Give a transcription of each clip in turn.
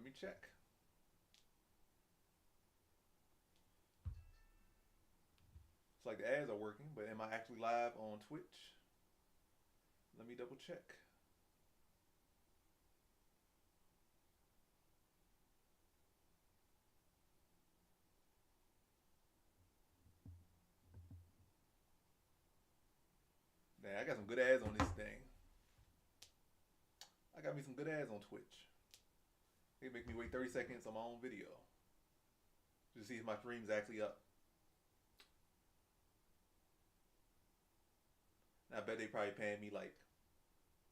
me check. It's like the ads are working, but am I actually live on Twitch? Let me double check. Dang, I got some good ads on this thing. I got me some good ads on Twitch. They make me wait 30 seconds on my own video to see if my stream's actually up. And I bet they probably paying me like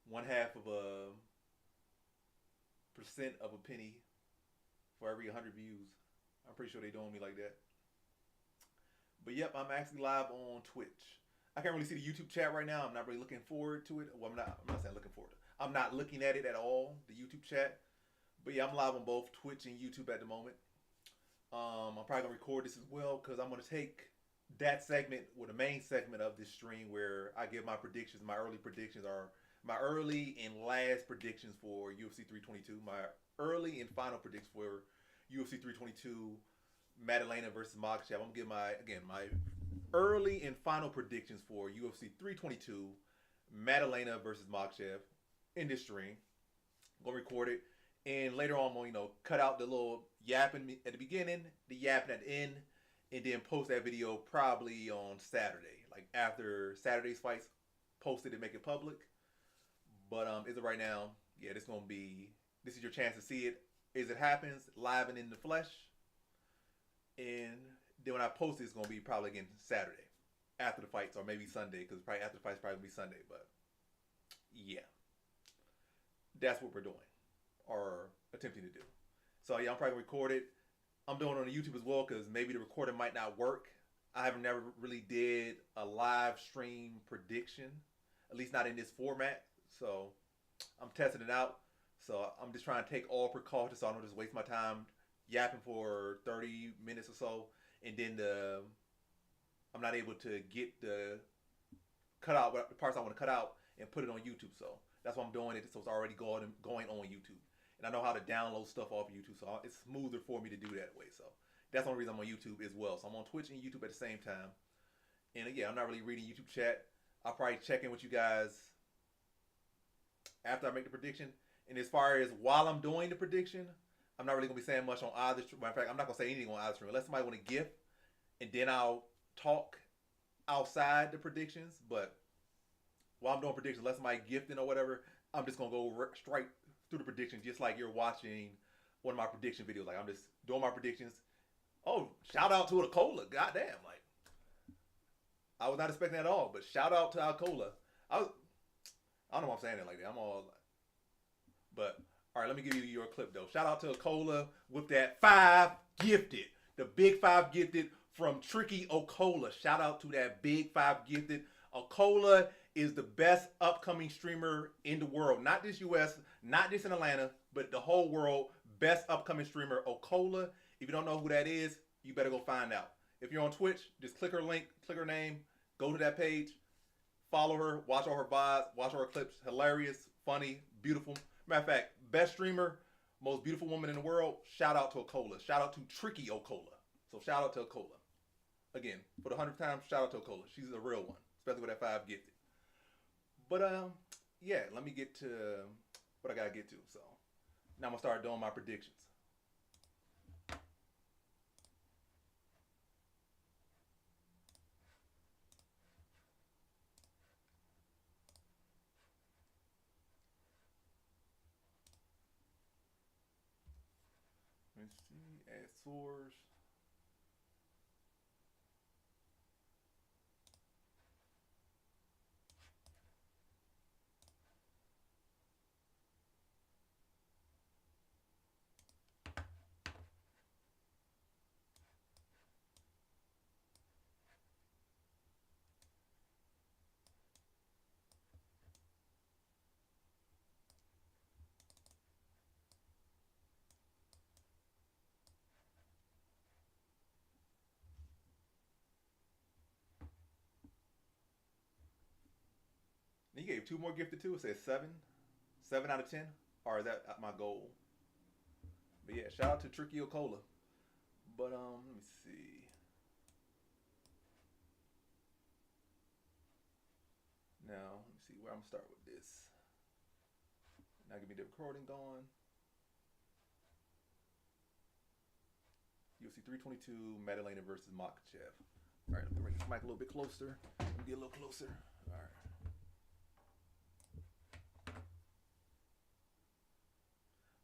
one half of a percent of a penny for every 100 views. I'm pretty sure they doing me like that. But yep, I'm actually live on Twitch. I can't really see the YouTube chat right now. I'm not really looking forward to it. Well, I'm not saying looking forward to it. I'm not looking at it at all, the YouTube chat. But yeah, I'm live on both Twitch and YouTube at the moment. I'm probably gonna record this as well because I'm gonna take that segment, or the main segment of this stream, where I give my predictions. My early predictions are my early and last predictions for UFC 322. My early and final predictions for UFC 322, Maddalena versus Makhachev. I'm gonna give my early and final predictions for UFC 322, Maddalena versus Makhachev in this stream. I'm gonna record it, and later on, I'm gonna cut out the little yapping at the beginning, the yapping at the end, and then post that video probably on Saturday, like after Saturday's fights, post it and make it public. But as of right now, yeah, this is your chance to see it as it happens, live and in the flesh. And then when I post it, it's gonna be probably again Saturday after the fights, or maybe Sunday, because probably after the fights probably be Sunday. But yeah, that's what we're doing or attempting to do. So yeah, I'm probably gonna record it. I'm doing it on YouTube as well because maybe the recording might not work. I have never really did a live stream prediction, at least not in this format. So I'm testing it out. So I'm just trying to take all precautions so I don't just waste my time yapping for 30 minutes or so, and then I'm not able to get the cut out the parts I want to cut out and put it on YouTube. So that's why I'm doing it. So it's already going on YouTube, and I know how to download stuff off of YouTube. So it's smoother for me to do that way. So that's the only reason I'm on YouTube as well. So I'm on Twitch and YouTube at the same time. And yeah, I'm not really reading YouTube chat. I'll probably check in with you guys after I make the prediction. And as far as while I'm doing the prediction, I'm not really gonna be saying much on either stream. Matter of fact, I'm not gonna say anything on either stream unless somebody want to gift, and then I'll talk outside the predictions. But while I'm doing predictions, unless somebody gifting or whatever, I'm just gonna go straight through the predictions, just like you're watching one of my prediction videos. Like I'm just doing my predictions. Oh, shout out to Acola! Goddamn, like I was not expecting that at all. But shout out to Acola. I don't know why I'm saying it like that. I'm all, but all right, let me give you your clip though. Shout out to Acola with that 5 gifted. The big 5 gifted from Tricky Okola. Shout out to that big 5 gifted. Okola is the best upcoming streamer in the world. Not just US, not just in Atlanta, but the whole world. Best upcoming streamer, Okola. If you don't know who that is, you better go find out. If you're on Twitch, just click her link, click her name, go to that page, follow her, watch all her VODs, watch all her clips. Hilarious, funny, beautiful. Matter of fact, best streamer, most beautiful woman in the world. Shout out to Okola. Shout out to Tricky Okola. So shout out to Okola. Again, for the 100th time, shout out to Okola. She's a real one, especially with that 5 gifted. But yeah, let me get to what I gotta get to. So now I'm gonna start doing my predictions. Let's see, add source. Then you gave 2 more gifted too. It says 7, 7 out of 10. Or is that my goal? But Yeah, shout out to Tricky Okola. But let me see. Now, let me see where I'm gonna start with this. Now give me the recording going. UFC 322, Maddalena versus Makhachev. All right, let me bring this mic a little bit closer. Let me get a little closer. All right.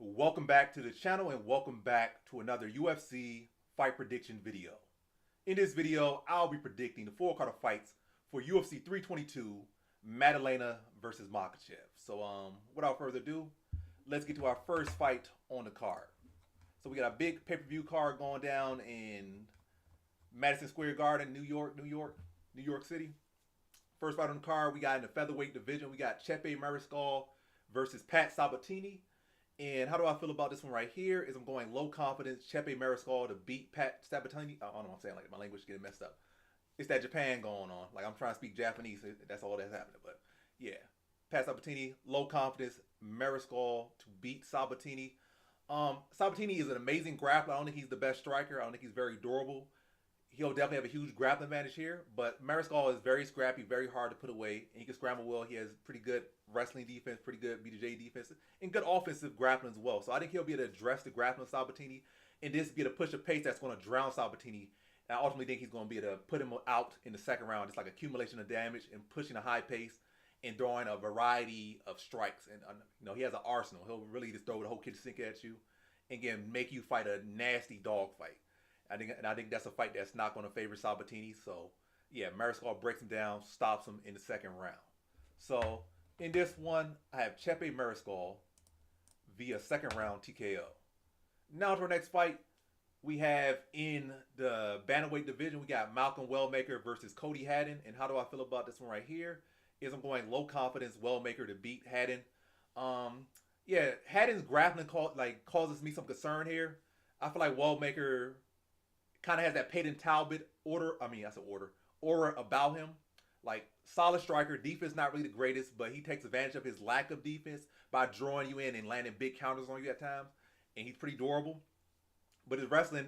Welcome back to the channel and welcome back to another UFC fight prediction video. In this video, I'll be predicting the full card of fights for UFC 322, Maddalena versus Makhachev. So without further ado, let's get to our first fight on the card. So we got a big pay-per-view card going down in Madison Square Garden, New York City. First fight on the card, we got in the featherweight division, we got Chepe Mariscal versus Pat Sabatini. And how do I feel about this one right here is I'm going low confidence, Chepe Mariscal to beat Pat Sabatini. I don't know what I'm saying, like my language is getting messed up. It's that Japan going on. Like I'm trying to speak Japanese, that's all that's happening. But yeah, Pat Sabatini, low confidence, Mariscal to beat Sabatini. Sabatini is an amazing grappler. I don't think he's the best striker. I don't think he's very durable. He'll definitely have a huge grappling advantage here, but Mariscal is very scrappy, very hard to put away, and he can scramble well. He has pretty good wrestling defense, pretty good BJJ defense, and good offensive grappling as well. So I think he'll be able to address the grappling of Sabatini, and this be able to push a pace that's going to drown Sabatini. And I ultimately think he's going to be able to put him out in the second round. It's like accumulation of damage and pushing a high pace and throwing a variety of strikes. And he has an arsenal. He'll really just throw the whole kitchen sink at you, and again make you fight a nasty dog fight. I think that's a fight that's not going to favor Sabatini. So, yeah, Mariscal breaks him down, stops him in the second round. So, in this one, I have Chepe Mariscal via second round TKO. Now to our next fight, we have in the bantamweight division, we got Malcolm Wellmaker versus Cody Haddon. And how do I feel about this one right here? Is I'm going low confidence Wellmaker to beat Haddon. Yeah, Haddon's grappling causes me some concern here. I feel like Wellmaker kind of has that Peyton Talbot aura about him. Like, solid striker, defense not really the greatest, but he takes advantage of his lack of defense by drawing you in and landing big counters on you at times. And he's pretty durable. But his wrestling,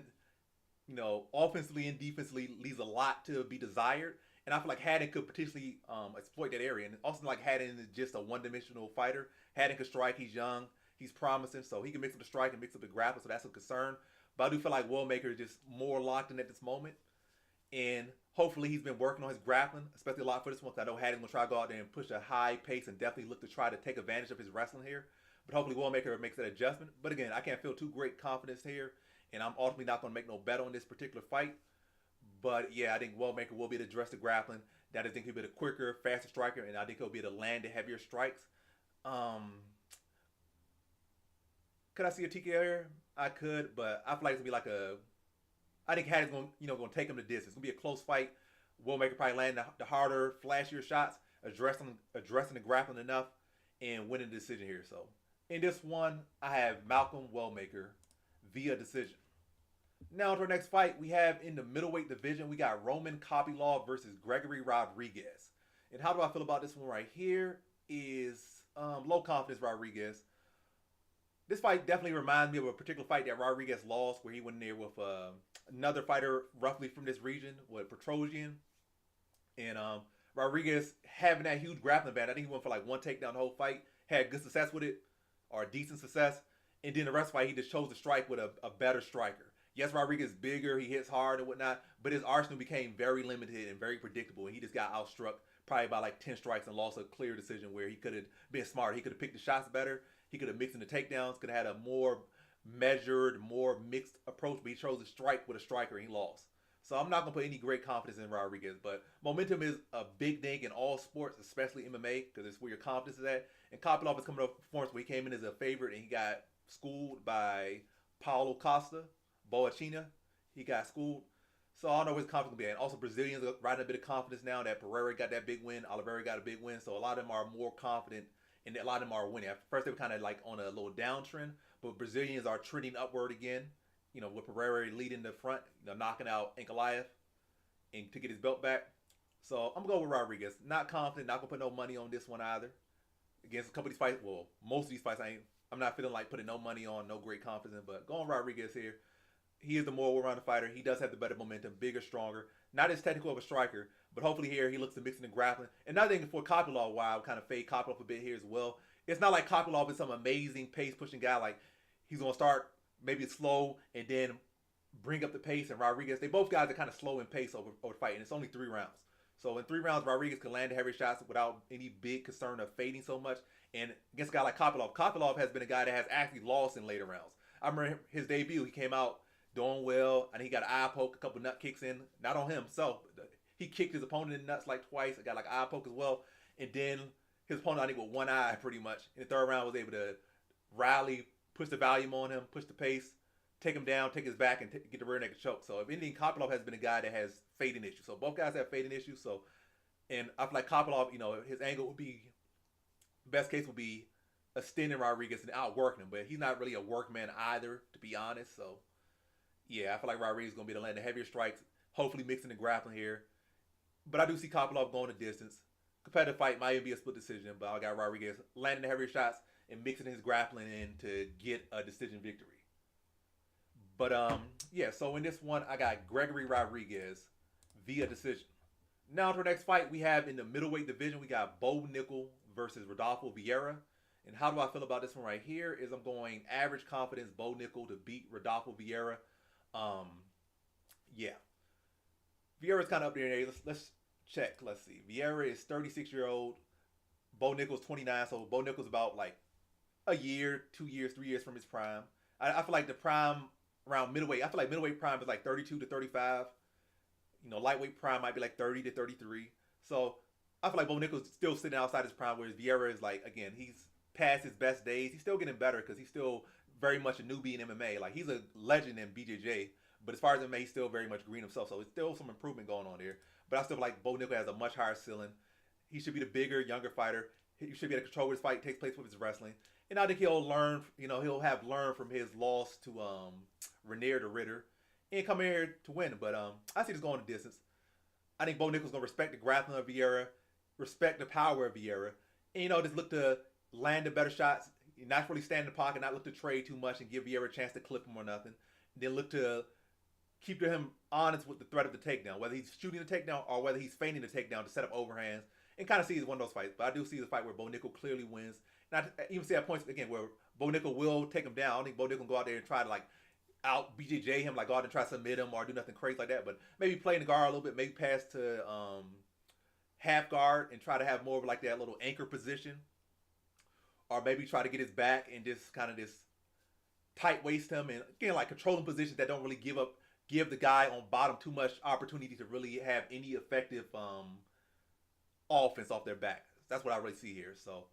offensively and defensively leaves a lot to be desired. And I feel like Haddon could potentially exploit that area. And also, like, Haddon is just a one-dimensional fighter. Haddon can strike. He's young. He's promising. So he can mix up the strike and mix up the grapple. So that's a concern. But I do feel like Wellmaker is just more locked in at this moment. And hopefully he's been working on his grappling, especially a lot for this one. Because I know Haddon will try to go out there and push a high pace and definitely look to try to take advantage of his wrestling here. But hopefully Wellmaker makes that adjustment. But again, I can't feel too great confidence here. And I'm ultimately not going to make no bet on this particular fight. But yeah, I think Wellmaker will be able to address the grappling. That I think he'll be the quicker, faster striker. And I think he'll be able to land the heavier strikes. Could I see a TKO here? I could, but I feel like it's gonna be I think Haddon's gonna take him the distance. It's gonna be a close fight. Wellmaker probably land the harder, flashier shots, addressing the grappling enough, and winning the decision here. So in this one, I have Malcolm Wellmaker via decision. Now to our next fight, we have in the middleweight division, we got Roman Kopylov versus Gregory Rodriguez. And how do I feel about this one right here? Is low confidence Rodriguez. This fight definitely reminds me of a particular fight that Rodriguez lost, where he went in there with another fighter roughly from this region, with Petrosian. And Rodriguez having that huge grappling advantage. I think he went for like one takedown the whole fight, had good success with it, or decent success. And then the rest of the fight, he just chose to strike with a better striker. Yes, Rodriguez is bigger, he hits hard and whatnot, but his arsenal became very limited and very predictable. And he just got outstruck probably by like 10 strikes and lost a clear decision where he could have been smarter. He could have picked the shots better. He could have mixed in the takedowns, could have had a more measured, more mixed approach, but he chose to strike with a striker and he lost. So I'm not going to put any great confidence in Rodriguez, but momentum is a big thing in all sports, especially MMA, because it's where your confidence is at. And Kopylov is coming off a performance where he came in as a favorite and he got schooled by Paulo Costa, Boachina. He got schooled. So I don't know where his confidence will be at. Also, Brazilians are riding a bit of confidence now that Pereira got that big win, Oliveira got a big win. So a lot of them are more confident and a lot of them are winning. At first, they were kind of like on a little downtrend, but Brazilians are trending upward again. With Pereira leading the front, knocking out Ankalaev and to get his belt back. So I'm going to go with Rodriguez. Not confident, not going to put no money on this one either. Against a couple of these fights, well, most of these fights I'm not feeling like putting no money on, no great confidence, but going Rodriguez here. He is the more well-rounded fighter. He does have the better momentum, bigger, stronger. Not as technical of a striker, but hopefully here he looks to mix in the grappling. And another thing for Kopylov, why I would kind of fade Kopylov a bit here as well. It's not like Kopylov is some amazing pace-pushing guy. Like he's gonna start maybe slow and then bring up the pace. And Rodriguez, they both guys are kind of slow in pace over the fight, and it's only 3 rounds. So in 3 rounds, Rodriguez can land the heavy shots without any big concern of fading so much. And against a guy like Kopylov has been a guy that has actually lost in later rounds. I remember his debut. He came out doing well, and he got an eye poke, a couple nut kicks in. Not on himself. He kicked his opponent in the nuts like twice. Got like an eye poke as well. And then his opponent, I think, with one eye pretty much. In the 3rd round, was able to rally, push the volume on him, push the pace, take him down, take his back, and get the rear naked choke. So if anything, Kopylov has been a guy that has fading issues. So both guys have fading issues. So, and I feel like Kopylov, his angle would be, best case would be extending Rodriguez and outworking him. But he's not really a workman either, to be honest. So, yeah, I feel like Rodriguez is going to be able to land the heavier strikes, hopefully mixing the grappling here. But I do see Kopylov going the distance. Competitive fight might even be a split decision, but I got Rodriguez landing the heavier shots and mixing his grappling in to get a decision victory. But, yeah, so in this one, I got Gregory Rodriguez via decision. Now to our next fight, we have in the middleweight division, we got Bo Nickel versus Rodolfo Vieira. And how do I feel about this one right here is I'm going average confidence Bo Nickel to beat Rodolfo Vieira. Yeah. Vieira's kind of up there. Let's check. Let's see. Vieira is 36-year-old. Bo Nickel's 29. So Bo Nickel's about like a year, 2 years, 3 years from his prime. I feel like the prime around middleweight. I feel like middleweight prime is like 32 to 35. Lightweight prime might be like 30 to 33. So I feel like Bo Nickel's still sitting outside his prime, whereas Vieira is like, again, he's past his best days. He's still getting better because he's still very much a newbie in MMA. Like he's a legend in BJJ, but as far as MMA, he's still very much green himself. So it's still some improvement going on there. But I still feel like Bo Nickel has a much higher ceiling. He should be the bigger, younger fighter. He should be able to control his fight, takes place with his wrestling. And I think he'll learn, he'll have learned from his loss to Renier the Ritter and come here to win. But I see this going the distance. I think Bo Nickel's going to respect the grappling of Vieira, respect the power of Vieira, and, just look to land the better shots, not really stand in the pocket, not look to trade too much and give Vieira a chance to clip him or nothing. Then look to keep him honest with the threat of the takedown, whether he's shooting the takedown or whether he's feigning the takedown to set up overhands, and kind of see it as one of those fights. But I do see the fight where Bo Nickel clearly wins. And I even see at points, again, where Bo Nickel will take him down. I don't think Bo Nickel will go out there and try to, out BJJ him, go out and try to submit him or do nothing crazy like that. But maybe play in the guard a little bit, maybe pass to half guard and try to have more of that little anchor position. Or maybe try to get his back and just kind of tight waist him. And again, controlling positions that don't really give the guy on bottom too much opportunity to really have any effective offense off their back. That's what I really see here. So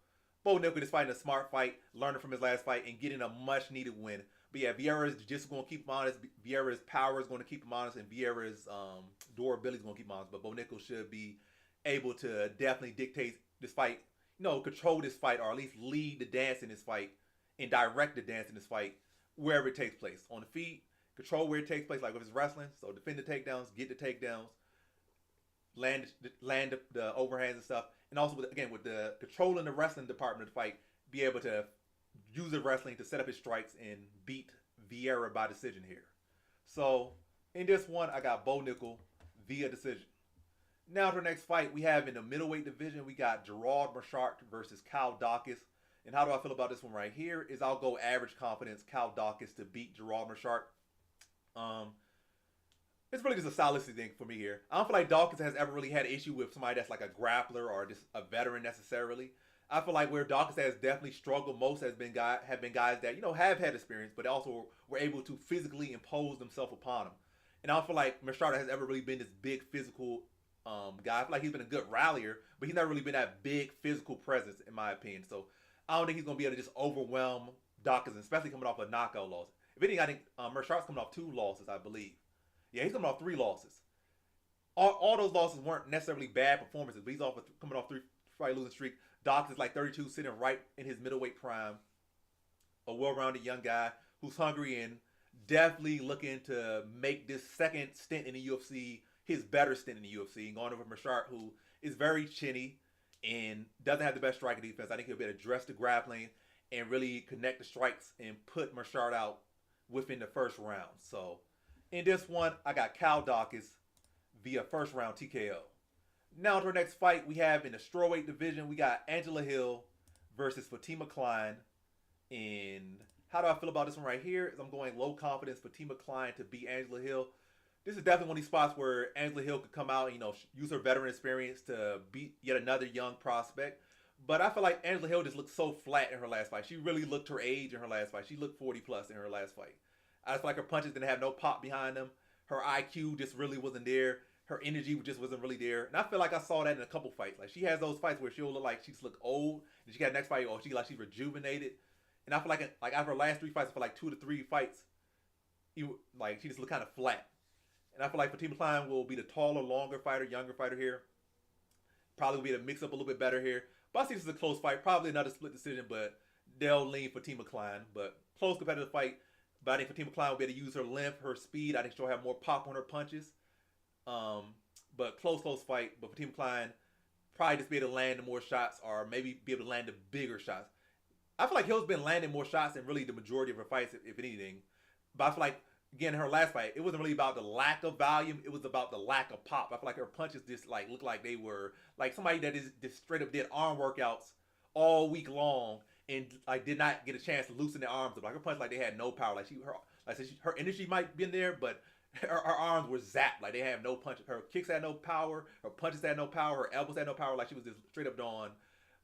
Bo Nickel is fighting a smart fight, learning from his last fight, and getting a much-needed win. But yeah, Vieira's just going to keep him honest. Vieira's power is going to keep him honest, and Vieira's durability is going to keep him honest. But Bo Nickel should be able to definitely dictate this fight, control this fight, or at least lead the dance in this fight and direct the dance in this fight wherever it takes place. On the feet, control where it takes place, like with his wrestling. So defend the takedowns, get the takedowns, land the overhands and stuff. And also, with the controlling the wrestling department of the fight, be able to use the wrestling to set up his strikes and beat Vieira by decision here. So in this one, I got Bo Nickel via decision. Now to the next fight, we have in the middleweight division, we got Gerard Marchart versus Kyle Dawkins. And how do I feel about this one right here is I'll go average confidence Kyle Dawkins to beat Gerard Marchart. It's really just a stylistic thing for me here. I don't feel like Dawkins has ever really had an issue with somebody that's like a grappler or just a veteran necessarily. I feel like where Dawkins has definitely struggled most have been guys that, have had experience, but also were able to physically impose themselves upon him. And I don't feel like Marchart has ever really been this big physical guy. I feel like he's been a good rallier, but he's never really been that big physical presence, in my opinion. So I don't think he's going to be able to just overwhelm Dawkins, especially coming off a knockout loss. If anything, I think Marchart's coming off 2 losses, I believe. Yeah, he's coming off 3 losses. All those losses weren't necessarily bad performances, but he's coming off 3-fight losing streak. Dawkins is like 32, sitting right in his middleweight prime. A well-rounded young guy who's hungry and definitely looking to make this second stint in the UFC his better stint in the UFC. And going over Marchart, who is very chinny and doesn't have the best striking defense. I think he'll be able to address the grappling and really connect the strikes and put Mershard out within the first round. So in this one, I got Cal Dawkins via first round TKO. Now to our next fight, we have in the strawweight division, we got Angela Hill versus Fatima Klein. And how do I feel about this one right here? Is I'm going low confidence Fatima Klein to beat Angela Hill. This is definitely one of these spots where Angela Hill could come out and, use her veteran experience to beat yet another young prospect. But I feel like Angela Hill just looked so flat in her last fight. She really looked her age in her last fight. She looked 40 plus in her last fight. I just feel like her punches didn't have no pop behind them. Her IQ just really wasn't there. Her energy just wasn't really there. And I feel like I saw that in a couple fights. Like, she has those fights where she'll look like she's look old. And she got the next fight, or she's rejuvenated. And I feel like out of her last 3 fights, for like 2 to 3 fights, she just looked kind of flat. And I feel like Fatima Klein will be the taller, longer fighter, younger fighter here. Probably will be able to mix up a little bit better here. But I see this is a close fight. Probably another split decision, but they'll lean Fatima Klein. But close competitive fight. But I think Fatima Klein will be able to use her length, her speed. I think she'll have more pop on her punches. But close fight. But Fatima Klein probably just be able to land the more shots, or maybe be able to land the bigger shots. I feel like Hill's been landing more shots than really the majority of her fights, if anything. But I feel like, again, in her last fight, it wasn't really about the lack of volume. It was about the lack of pop. I feel like her punches just looked like they were like somebody that just straight up did arm workouts all week long and did not get a chance to loosen their arms up. Like, her punches they had no power. Her energy might be in there, but her arms were zapped. Like, they had no punch. Her kicks had no power. Her punches had no power. Her elbows had no power. Like, she was just straight up doing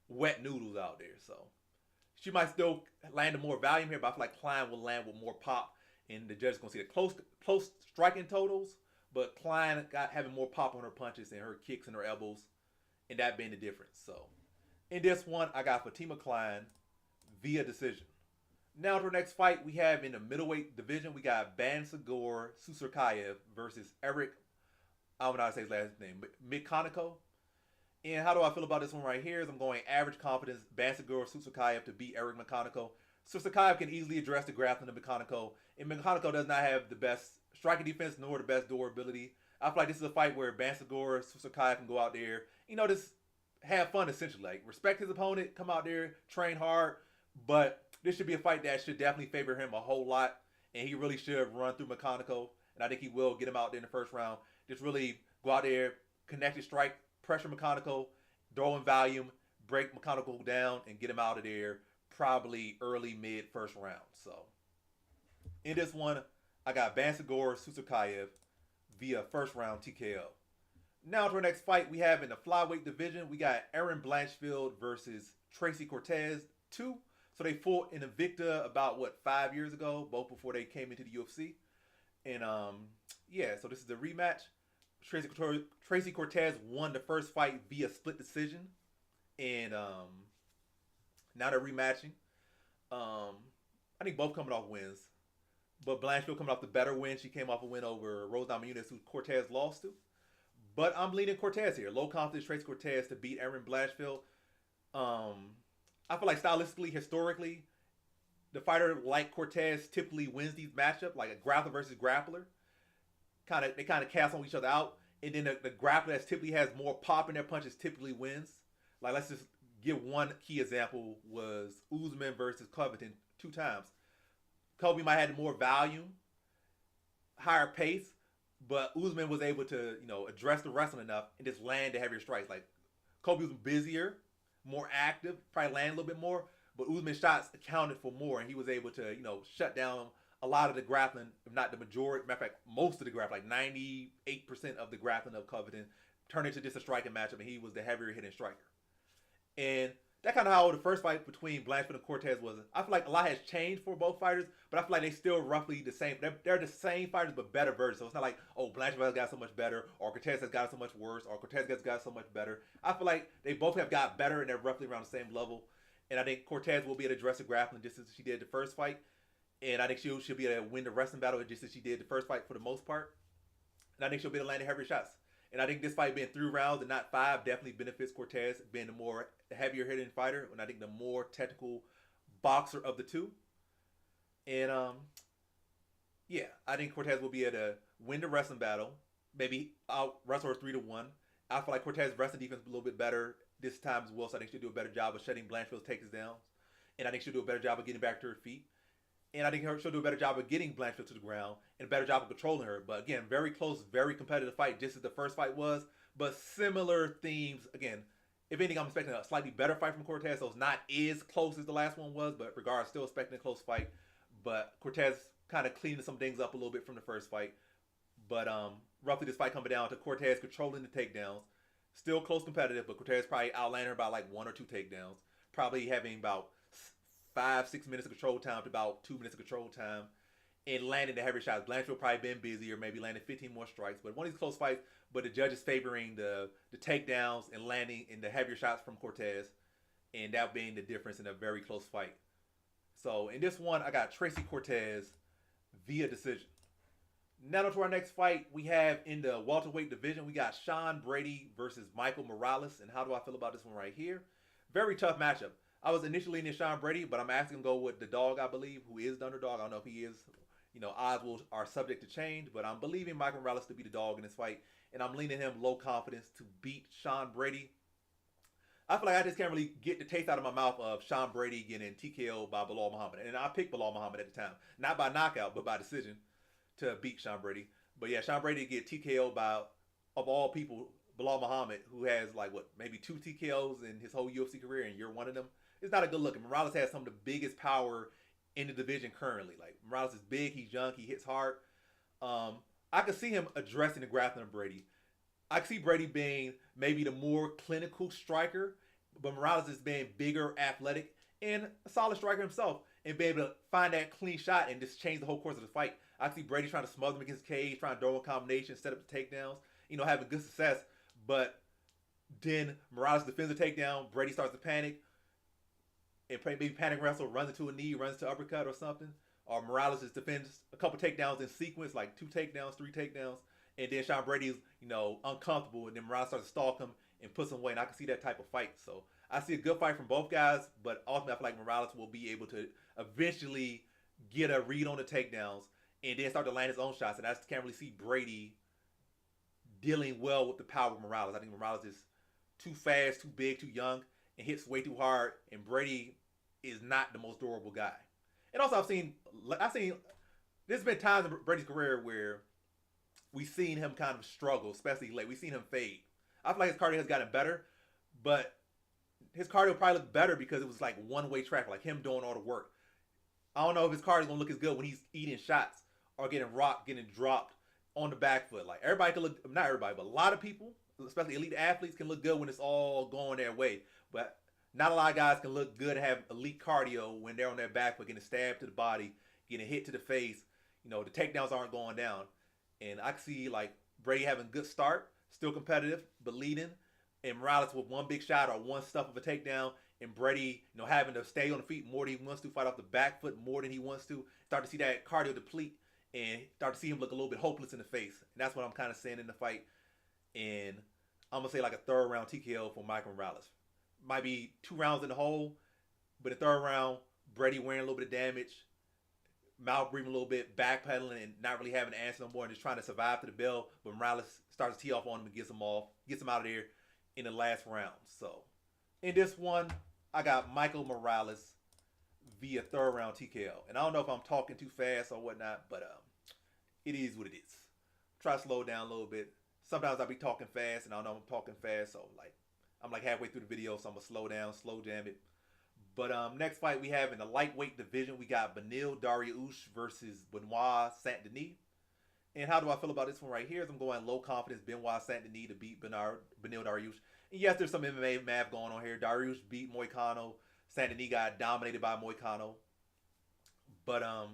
wet noodles out there. So she might still land more volume here, but I feel like Klein will land with more pop, and the judges gonna see the close striking totals, but Klein having more pop on her punches and her kicks and her elbows, and that being the difference. So in this one, I got Fatima Klein via decision. Now to our next fight, we have in the middleweight division, we got Bansagor Susarkayev versus Eric, I don't know how to say his last name, but Mikhaniko. And how do I feel about this one right here? Is I'm going average confidence, Bansagor Susarkayev to beat Eric Mikhaniko. Susarkayev can easily address the grappling of Mikhaniko, and Mikhaniko does not have the best striking defense nor the best durability. I feel like this is a fight where Bansagor Susarkayev can go out there, just have fun essentially. Like, respect his opponent, come out there, train hard, but this should be a fight that should definitely favor him a whole lot, and he really should run through Mikhaniko, and I think he will get him out there in the first round. Just really go out there, connect his strike, pressure Mikhaniko, throw in volume, break Mikhaniko down, and get him out of there probably early, mid, first round. So in this one, I got Bansagor Susarkayev via first round TKO. Now to our next fight, we have in the flyweight division, we got Erin Blanchfield versus Tracy Cortez 2. So they fought in Invicta about 5 years ago, both before they came into the UFC. And so this is the rematch. Tracy Cortez won the first fight via split decision, and now they're rematching. I think both coming off wins, but Blanchfield coming off the better win. She came off a win over Rose Namajunas, who Cortez lost to. But I'm leaning Cortez here. Low confidence Tracy Cortez to beat Erin Blanchfield. I feel like stylistically, historically, the fighter like Cortez typically wins these matchups, like a grappler versus grappler. They kind of cast on each other out, and then the grappler that typically has more pop in their punches typically wins. Like, let's just give one key example, was Usman versus Covington 2 times. Kobe might have had more volume, higher pace, but Usman was able to, address the wrestling enough and just land the heavier strikes. Like, Kobe was busier, more active, probably land a little bit more, but Usman's shots accounted for more, and he was able to, shut down a lot of the grappling, if not the majority, matter of fact, most of the grappling, like 98% of the grappling of Covington, turned into just a striking matchup, and he was the heavier hitting striker. And that's kind of how the first fight between Blanchfield and Cortez was. I feel like a lot has changed for both fighters, but I feel like they still roughly the same. They're the same fighters, but better versions. So it's not like, oh, Blanchfield has got so much better, or Cortez has got so much worse, or Cortez has got so much better. I feel like they both have got better, and they're roughly around the same level. And I think Cortez will be able to address the grappling just as she did the first fight. And I think she'll be able to win the wrestling battle just as she did the first fight for the most part. And I think she'll be able to land the heavier shots. And I think this fight being 3 rounds and not 5 definitely benefits Cortez, being the heavier hitting fighter, and I think the more technical boxer of the two. And I think Cortez will be able to win the wrestling battle, maybe out wrestle her 3-1. I feel like Cortez's wrestling defense is a little bit better this time as well, so I think she'll do a better job of shutting Blanchfield's takedowns. and I think she'll do a better job of getting back to her feet. And I think she'll do a better job of getting Blanchfield to the ground and a better job of controlling her. But again, very close, very competitive fight, just as the first fight was. But similar themes. Again, if anything, I'm expecting a slightly better fight from Cortez. So it's not as close as the last one was, but regardless, still expecting a close fight. But Cortez kind of cleaning some things up a little bit from the first fight. But roughly this fight coming down to Cortez controlling the takedowns. Still close competitive, but Cortez probably outlanded her by like 1 or 2 takedowns. Probably having about 5-6 minutes of control time to about 2 minutes of control time, and landing the heavy shots. Blanchfield probably been busier, maybe landed 15 more strikes. But one of these close fights, but the judges favoring the takedowns and landing in the heavier shots from Cortez, and that being the difference in a very close fight. So in this one, I got Tracy Cortez via decision. Now to our next fight, we have in the welterweight division, we got Sean Brady versus Michael Morales. And how do I feel about this one right here? Very tough matchup. I was initially in Sean Brady, but I'm asking to go with the dog, I believe, who is the underdog. I don't know if he is. Odds are subject to change, but I'm believing Michael Morales to be the dog in this fight. And I'm leaning him low confidence to beat Sean Brady. I feel like I just can't really get the taste out of my mouth of Sean Brady getting TKO'd by Bilal Muhammad. And I picked Bilal Muhammad at the time. Not by knockout, but by decision to beat Sean Brady. But yeah, Sean Brady get TKO'd by, of all people, Bilal Muhammad, who has maybe 2 TKOs in his whole UFC career, and you're one of them. It's not a good look. And Morales has some of the biggest power in the division currently. Like, Morales is big, he's young, he hits hard. I could see him addressing the grappling of Brady. I could see Brady being maybe the more clinical striker, but Morales is being bigger, athletic, and a solid striker himself, and be able to find that clean shot and just change the whole course of the fight. I see Brady trying to smother him against the cage, trying to throw a combination, set up the takedowns, having good success. But then Morales defends the takedown, Brady starts to panic, and maybe panic wrestle, runs into a knee, runs to uppercut or something. Or Morales just defends a couple takedowns in sequence, like 2 takedowns, 3 takedowns. And then Sean Brady's, uncomfortable, and then Morales starts to stalk him and puts him away. And I can see that type of fight. So I see a good fight from both guys, but ultimately I feel like Morales will be able to eventually get a read on the takedowns and then start to land his own shots. And I just can't really see Brady dealing well with the power of Morales. I think Morales is too fast, too big, too young, and hits way too hard. And Brady is not the most durable guy. And also I've seen there's been times in Brady's career where we've seen him kind of struggle, especially late. We've seen him fade. I feel like his cardio has gotten better, but his cardio probably looked better because it was like one-way track, like him doing all the work. I don't know if his cardio is going to look as good when he's eating shots or getting rocked, getting dropped on the back foot. Like, everybody can look, not everybody, but a lot of people, especially elite athletes, can look good when it's all going their way. But not a lot of guys can look good and have elite cardio when they're on their back foot, getting stabbed to the body, getting hit to the face. The takedowns aren't going down. And I can see, Brady having a good start, still competitive, but leading. And Morales with one big shot or one stuff of a takedown. And Brady, having to stay on the feet more than he wants to, fight off the back foot more than he wants to. Start to see that cardio deplete and start to see him look a little bit hopeless in the face. And that's what I'm kind of saying in the fight. And I'm going to say like a 3rd round TKO for Michael Morales. Might be 2 rounds in the hole, but in the 3rd round, Brady wearing a little bit of damage, mouth breathing a little bit, backpedaling, and not really having an answer no more, and just trying to survive to the bell. But Morales starts to tee off on him and gets him out of there in the last round. So in this one, I got Michael Morales via 3rd round TKO. And I don't know if I'm talking too fast or whatnot, but it is what it is. Try to slow down a little bit. Sometimes I'll be talking fast, and I don't know if I'm talking fast, so I'm halfway through the video, so I'm going to slow down, slow jam it. But next fight we have in the lightweight division, we got Beneil Dariush versus Benoit Saint-Denis. And how do I feel about this one right here? I'm going low confidence Benoit Saint-Denis to beat Beneil Dariush. And yes, there's some MMA math going on here. Dariush beat Moicano. Saint-Denis got dominated by Moicano. But I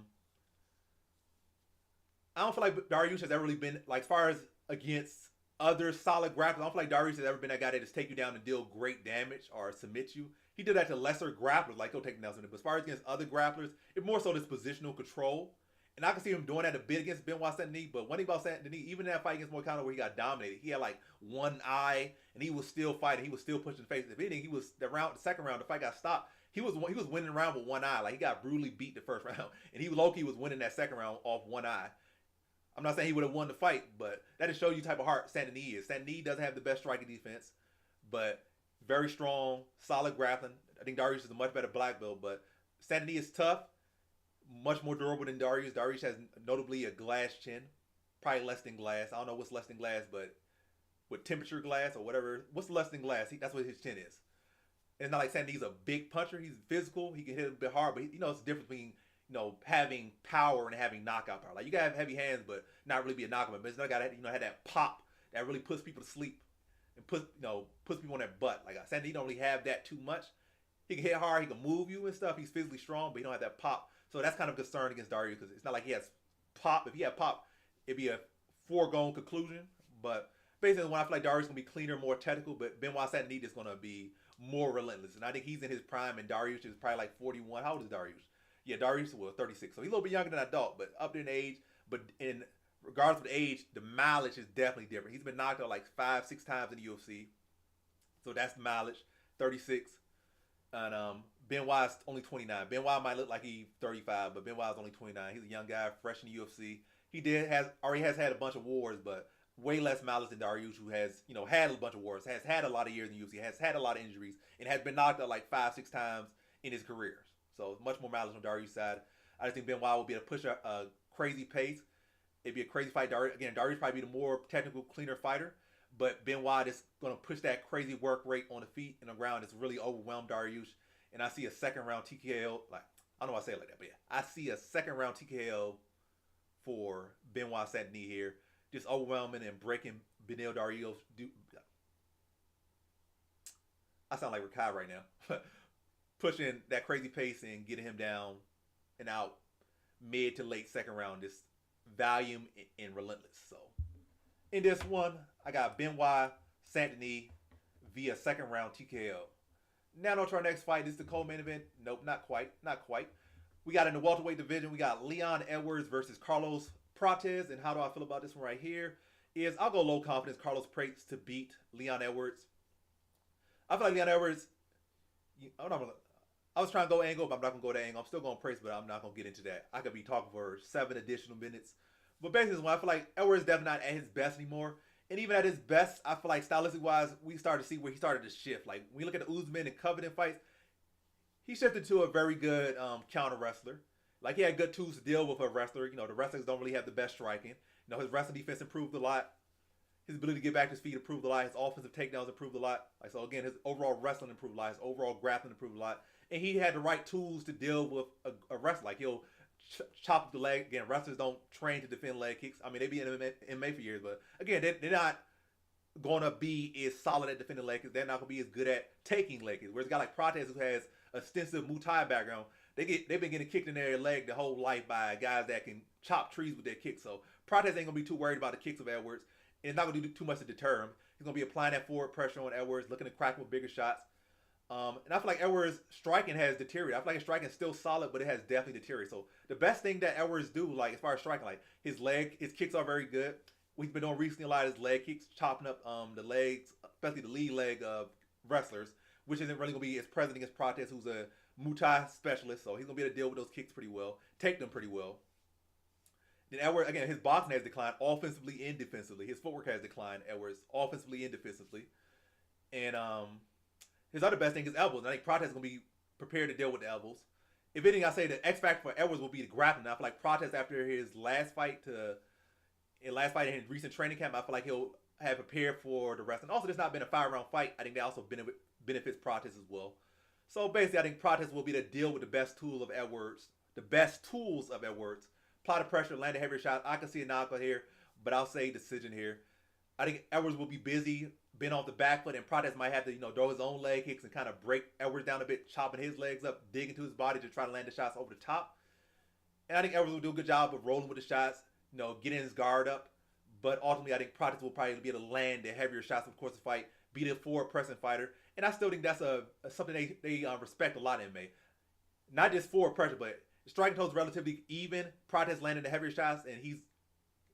don't feel like Dariush has ever really been, as far as against other solid grapplers, I don't feel like Dariush has ever been that guy that just take you down and deal great damage or submit you. He did that to lesser grapplers, like he'll take Nelson. But as far as against other grapplers, it's more so this positional control. And I can see him doing that a bit against Benoit Saint-Denis. But one thing about Saint-Denis, even in that fight against Moicano where he got dominated, he had one eye and he was still fighting. He was still pushing the face. If anything, he was the 2nd round, the fight got stopped. He was winning the round with one eye. He got brutally beat the 1st round. And he low-key was winning that 2nd round off one eye. I'm not saying he would have won the fight, but that just shows you the type of heart Saint-Denis is. Saint-Denis doesn't have the best striking defense, but very strong, solid grappling. I think Dariush is a much better black belt, but Saint Denis is tough, much more durable than Dariush. Dariush has notably a glass chin, probably less than glass. I don't know what's less than glass, but with temperature glass or whatever, what's less than glass? That's what his chin is. And it's not like Saint Denis is a big puncher. He's physical. He can hit a bit hard, but it's the difference between having power and having knockout power. Like you gotta have heavy hands, but not really be a knockout. But it's not gotta have that pop that really puts people to sleep and puts people on their butt. Like Saint Denis don't really have that too much. He can hit hard. He can move you and stuff. He's physically strong, but he don't have that pop. So that's kind of a concern against Dariush because it's not like he has pop. If he had pop, it'd be a foregone conclusion. But basically, when I feel like Dariush is gonna be cleaner, more technical, but Benoit Saint Denis is gonna be more relentless. And I think he's in his prime, and Dariush is probably like 41. How old is Dariush? Yeah, Dariush was 36, so he's a little bit younger than an adult, but up there in age. But in regardless of the age, the mileage is definitely different. He's been knocked out like 5-6 times in the UFC, so that's the mileage. 36, and Benoit's only 29. Benoit might look like he's 35, but Benoit's only 29. He's a young guy, fresh in the UFC. He already has had a bunch of wars, but way less mileage than Dariush, who has had a bunch of wars, has had a lot of years in the UFC, has had a lot of injuries, and has been knocked out like 5-6 times in his career. So much more mileage on Dariush's side. I just think Benoit will be able to push a crazy pace. It'd be a crazy fight. Dariush probably be the more technical, cleaner fighter, but Benoit is going to push that crazy work rate on the feet and the ground. It's really overwhelmed Dariush, and I see a second round TKO. Like I don't know why I say it like that, but yeah, I see a second round TKO for Benoit Saint Denis here, just overwhelming and breaking Beneil Dariush. I sound like Rakai right now. Pushing that crazy pace and getting him down and out mid to late second round, just volume and relentless. So in this one, I got Benoit Saint Denis via second round TKO. Now on to our next fight. This is the co-main event. Nope, not quite. We got in the welterweight division, we got Leon Edwards versus Carlos Prates. And how do I feel about this one right here? I'll go low confidence Carlos Prates to beat Leon Edwards. I feel like Leon Edwards, I was trying to go angle, but I'm not going to go to angle. I'm still going to Prates, but I'm not going to get into that. I could be talking for 7 additional minutes. But basically, I feel like Edwards is definitely not at his best anymore. And even at his best, I feel like stylistic-wise, we started to see where he started to shift. Like, when you look at the Usman and Covington fights, he shifted to a very good counter wrestler. Like, he had good tools to deal with a wrestler. The wrestlers don't really have the best striking. His wrestling defense improved a lot. His ability to get back to his feet improved a lot. His offensive takedowns improved a lot. Like, so again, his overall wrestling improved a lot. His overall grappling improved a lot. And he had the right tools to deal with a wrestler. Like, he'll chop the leg. Again, wrestlers don't train to defend leg kicks. I mean, they be in MMA for years, but again, they're not going to be as solid at defending leg kicks. They're not going to be as good at taking leg kicks. Whereas a guy like Prates, who has a extensive Muay Thai background, they've been getting kicked in their leg their whole life by guys that can chop trees with their kicks. So Prates ain't going to be too worried about the kicks of Edwards. And it's not going to do too much to deter him. He's going to be applying that forward pressure on Edwards, looking to crack with bigger shots. And I feel like Edwards' striking has deteriorated. I feel like his striking is still solid, but it has definitely deteriorated. So the best thing that Edwards do, like as far as striking, like his kicks are very good. We've been doing recently a lot of his leg kicks, chopping up the legs, especially the lead leg of wrestlers, which isn't really going to be as present against Prates, who's a Muay Thai specialist. So he's going to be able to deal with those kicks pretty well, take them pretty well. Then Edwards, again, his boxing has declined offensively and defensively. His footwork has declined, Edwards, offensively and defensively. And his other best thing is elbows. And I think Prates is going to be prepared to deal with the elbows. If anything, I say the X factor for Edwards will be the grappling. I feel like Prates, after his last fight in his recent training camp, I feel like he'll have prepared for the wrestling. Also, there's not been a 5-round fight. I think that also benefits Prates as well. So basically, I think Prates will be to deal with the best tools of Edwards. Apply the pressure, land a heavier shot. I can see a knockout here, but I'll say decision here. I think Edwards will be busy, been off the back foot, and Prates might have to, throw his own leg kicks and kind of break Edwards down a bit, chopping his legs up, dig into his body to try to land the shots over the top. And I think Edwards will do a good job of rolling with the shots, getting his guard up. But ultimately, I think Prates will probably be able to land the heavier shots, of course, the fight, be the forward pressing fighter. And I still think that's something they respect a lot in MMA. Not just forward pressure, but striking toes relatively even. Prates landing the heavier shots, and he's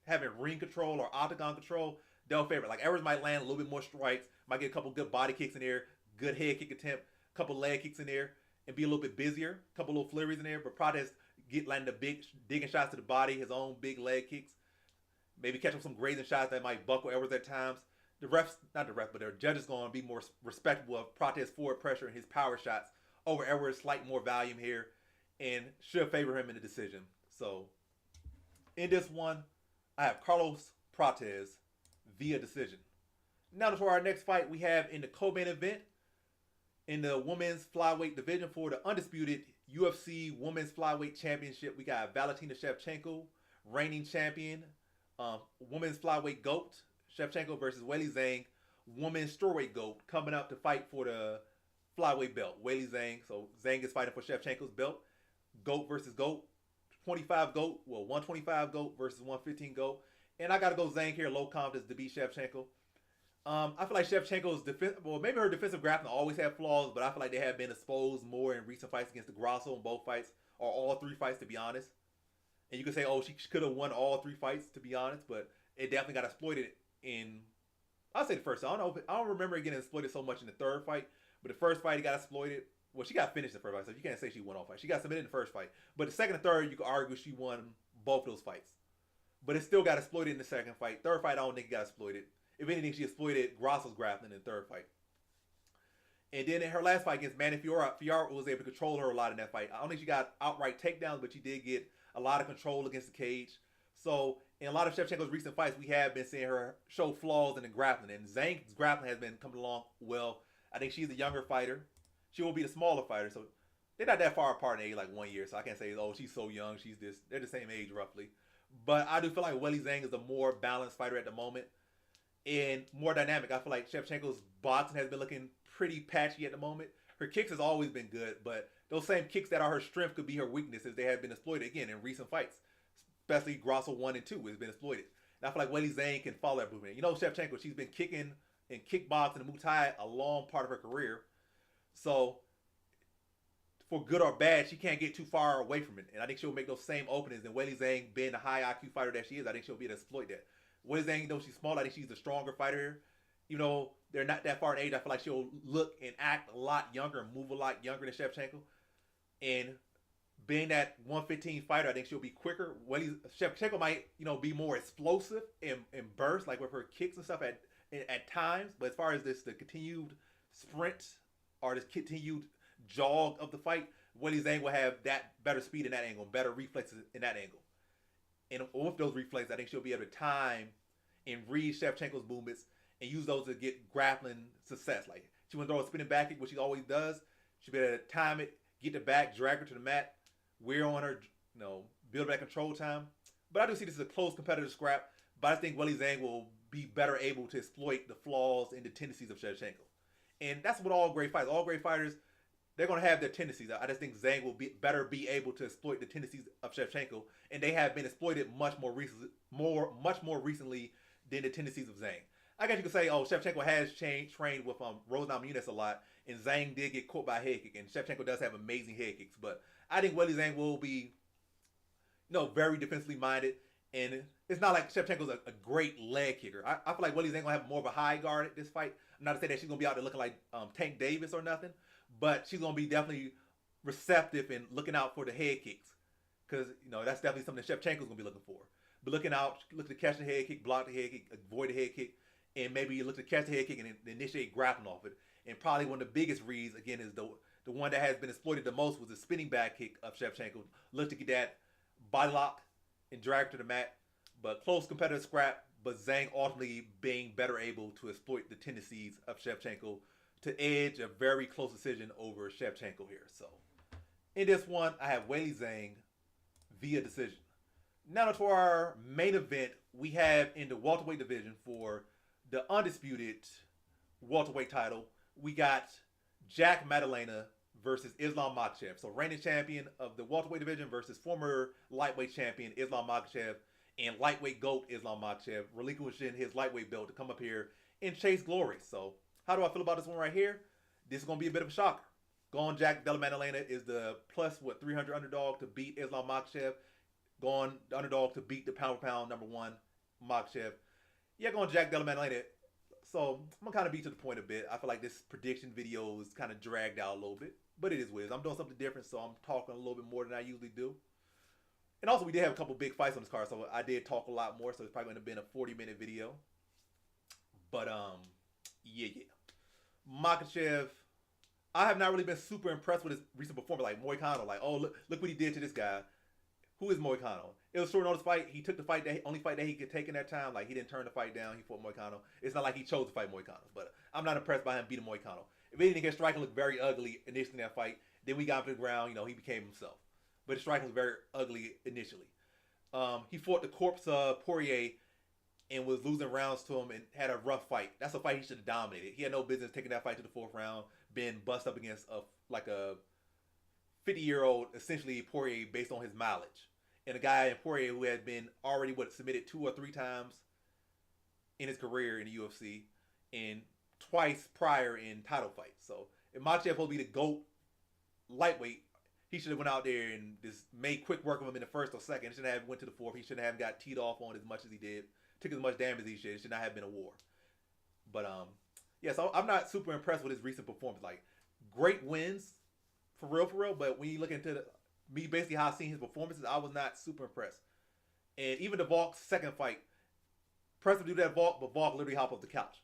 having ring control or octagon control. They'll favor. Like Edwards might land a little bit more strikes, might get a couple good body kicks in there, good head kick attempt, a couple leg kicks in there, and be a little bit busier, a couple little flurries in there. But Prates landing the big digging shots to the body, his own big leg kicks, maybe catch up some grazing shots that might buckle Edwards at times. The judges going to be more respectable of Prates' forward pressure and his power shots over Edwards' slight more volume here. and should favor him in the decision. So in this one, I have Carlos Prates via decision. Now to our next fight we have in the co-main event in the women's flyweight division for the undisputed UFC Women's Flyweight Championship. We got Valentina Shevchenko, reigning champion, women's flyweight GOAT, Shevchenko versus Weili Zhang, women's strawweight GOAT, coming up to fight for the flyweight belt. Weili Zhang, so Zhang is fighting for Shevchenko's belt. GOAT versus GOAT, 25 GOAT, well 125 GOAT versus 115 GOAT. And I got to go Zhang here, low confidence to beat Shevchenko. I feel like Shevchenko's maybe her defensive grappling always had flaws, but I feel like they have been exposed more in recent fights against the Grasso in both fights, or all three fights, to be honest. And you could say, oh, she could have won all three fights, to be honest, but it definitely got exploited in, I'll say the first. I don't remember it getting exploited so much in the third fight, but the first fight it got exploited. Well, she got finished in the first fight, so you can't say she won all fights. She got submitted in the first fight, but the second and third, you could argue she won both those fights. But it still got exploited in the second fight. Third fight, I don't think it got exploited. If anything, she exploited Grasso's grappling in the third fight. And then in her last fight against Manny Fiora, Fiora was able to control her a lot in that fight. I don't think she got outright takedowns, but she did get a lot of control against the cage. So in a lot of Shevchenko's recent fights, we have been seeing her show flaws in the grappling. And Zhang's grappling has been coming along well. I think she's a younger fighter. She will be the smaller fighter. So they're not that far apart in age, like 1 year. So I can't say, oh, she's so young. She's this. They're the same age roughly. But I do feel like Weili Zhang is a more balanced fighter at the moment and more dynamic. I feel like Shevchenko's boxing has been looking pretty patchy at the moment. Her kicks has always been good, but those same kicks that are her strength could be her weaknesses. They have been exploited again in recent fights, especially Grasso 1 and 2 has been exploited. And I feel like Weili Zhang can follow that movement. You know, Shevchenko, she's been kicking and kickboxing and Muay Thai a long part of her career. So for good or bad, she can't get too far away from it. And I think she'll make those same openings. And Weili Zhang, being the high IQ fighter that she is, I think she'll be able to exploit that. Weili Zhang, though she's small, I think she's the stronger fighter here. Even though they're not that far in age, I feel like she'll look and act a lot younger and move a lot younger than Shevchenko. And being that 115 fighter, I think she'll be quicker. Shevchenko might, be more explosive and burst, like with her kicks and stuff at times. But as far as the continued sprint or this continued jog of the fight, Weili Zhang will have that better speed in that angle, better reflexes in that angle. And with those reflexes, I think she'll be able to time and read Shevchenko's movements and use those to get grappling success. Like, she want to throw a spinning back kick, which she always does. She'll be able to time it, get the back, drag her to the mat, wear on her, build that control time. But I do see this as a close competitive scrap. But I think Weili Zhang will be better able to exploit the flaws and the tendencies of Shevchenko. And that's what all great fighters. All great fighters, they're going to have their tendencies. I just think Zhang will be able to exploit the tendencies of Shevchenko, and they have been exploited much more recently than the tendencies of Zhang. I guess you could say, oh, Shevchenko has trained with Rose Namajunas a lot, and Zhang did get caught by a head kick, and Shevchenko does have amazing head kicks. But I think Weili Zhang will be, very defensively minded, and it's not like Shevchenko's a great leg kicker. I feel like Weili Zhang gonna have more of a high guard at this fight. I'm not to say that she's gonna be out there looking like Tank Davis or nothing, but she's going to be definitely receptive and looking out for the head kicks. Because, that's definitely something that Shevchenko's going to be looking for. But look to catch the head kick, block the head kick, avoid the head kick, and maybe you look to catch the head kick and initiate grappling off it. And probably one of the biggest reads, again, is the one that has been exploited the most was the spinning back kick of Shevchenko. Look to get that body lock and drag her to the mat. But close competitive scrap, but Zhang ultimately being better able to exploit the tendencies of Shevchenko to edge a very close decision over Shevchenko here. So, in this one, I have Weili Zhang via decision. Now to our main event, we have in the welterweight division for the undisputed welterweight title, we got Jack Maddalena versus Islam Makhachev. So, reigning champion of the welterweight division versus former lightweight champion Islam Makhachev and lightweight GOAT Islam Makhachev, relinquishing his lightweight belt to come up here and chase glory. So, how do I feel about this one right here? This is going to be a bit of a shocker. Going Jack Della Maddalena is the plus, 300 underdog to beat Islam Makhachev. Going the underdog to beat the pound-for-pound number one, Makhachev. Yeah, going Jack Della Maddalena. So, I'm going to kind of be to the point a bit. I feel like this prediction video is kind of dragged out a little bit. But it is what it is. I'm doing something different, so I'm talking a little bit more than I usually do. And also, we did have a couple big fights on this card, so I did talk a lot more, so it's probably going to have been a 40-minute video. But, yeah. Makhachev, I have not really been super impressed with his recent performance. Like Moicano, like, oh, look what he did to this guy. Who is Moicano? It was short notice fight. He took the fight, only fight that he could take in that time. Like, he didn't turn the fight down. He fought Moicano. It's not like he chose to fight Moicano. But I'm not impressed by him beating Moicano. If anything, his striking looked very ugly initially in that fight. Then we got him to the ground. He became himself. But his striking was very ugly initially. He fought the corpse of Poirier and was losing rounds to him and had a rough fight. That's a fight he should have dominated. He had no business taking that fight to the fourth round, being bust up against a 50-year-old, essentially Poirier, based on his mileage. And a guy in Poirier who had been already submitted 2 or 3 times in his career in the UFC and twice prior in title fights. So if Makhachev supposed to be the GOAT lightweight, he should have went out there and just made quick work of him in the first or second. He shouldn't have went to the fourth. He shouldn't have got teed off on as much as he did. Took as much damage as he should. It should not have been a war. But yeah, so I'm not super impressed with his recent performance. Like, great wins, for real. But when you look into me, basically how I seen his performances, I was not super impressed. And even the Volk's second fight, pressed him to do that Volk, but Volk literally hopped off the couch.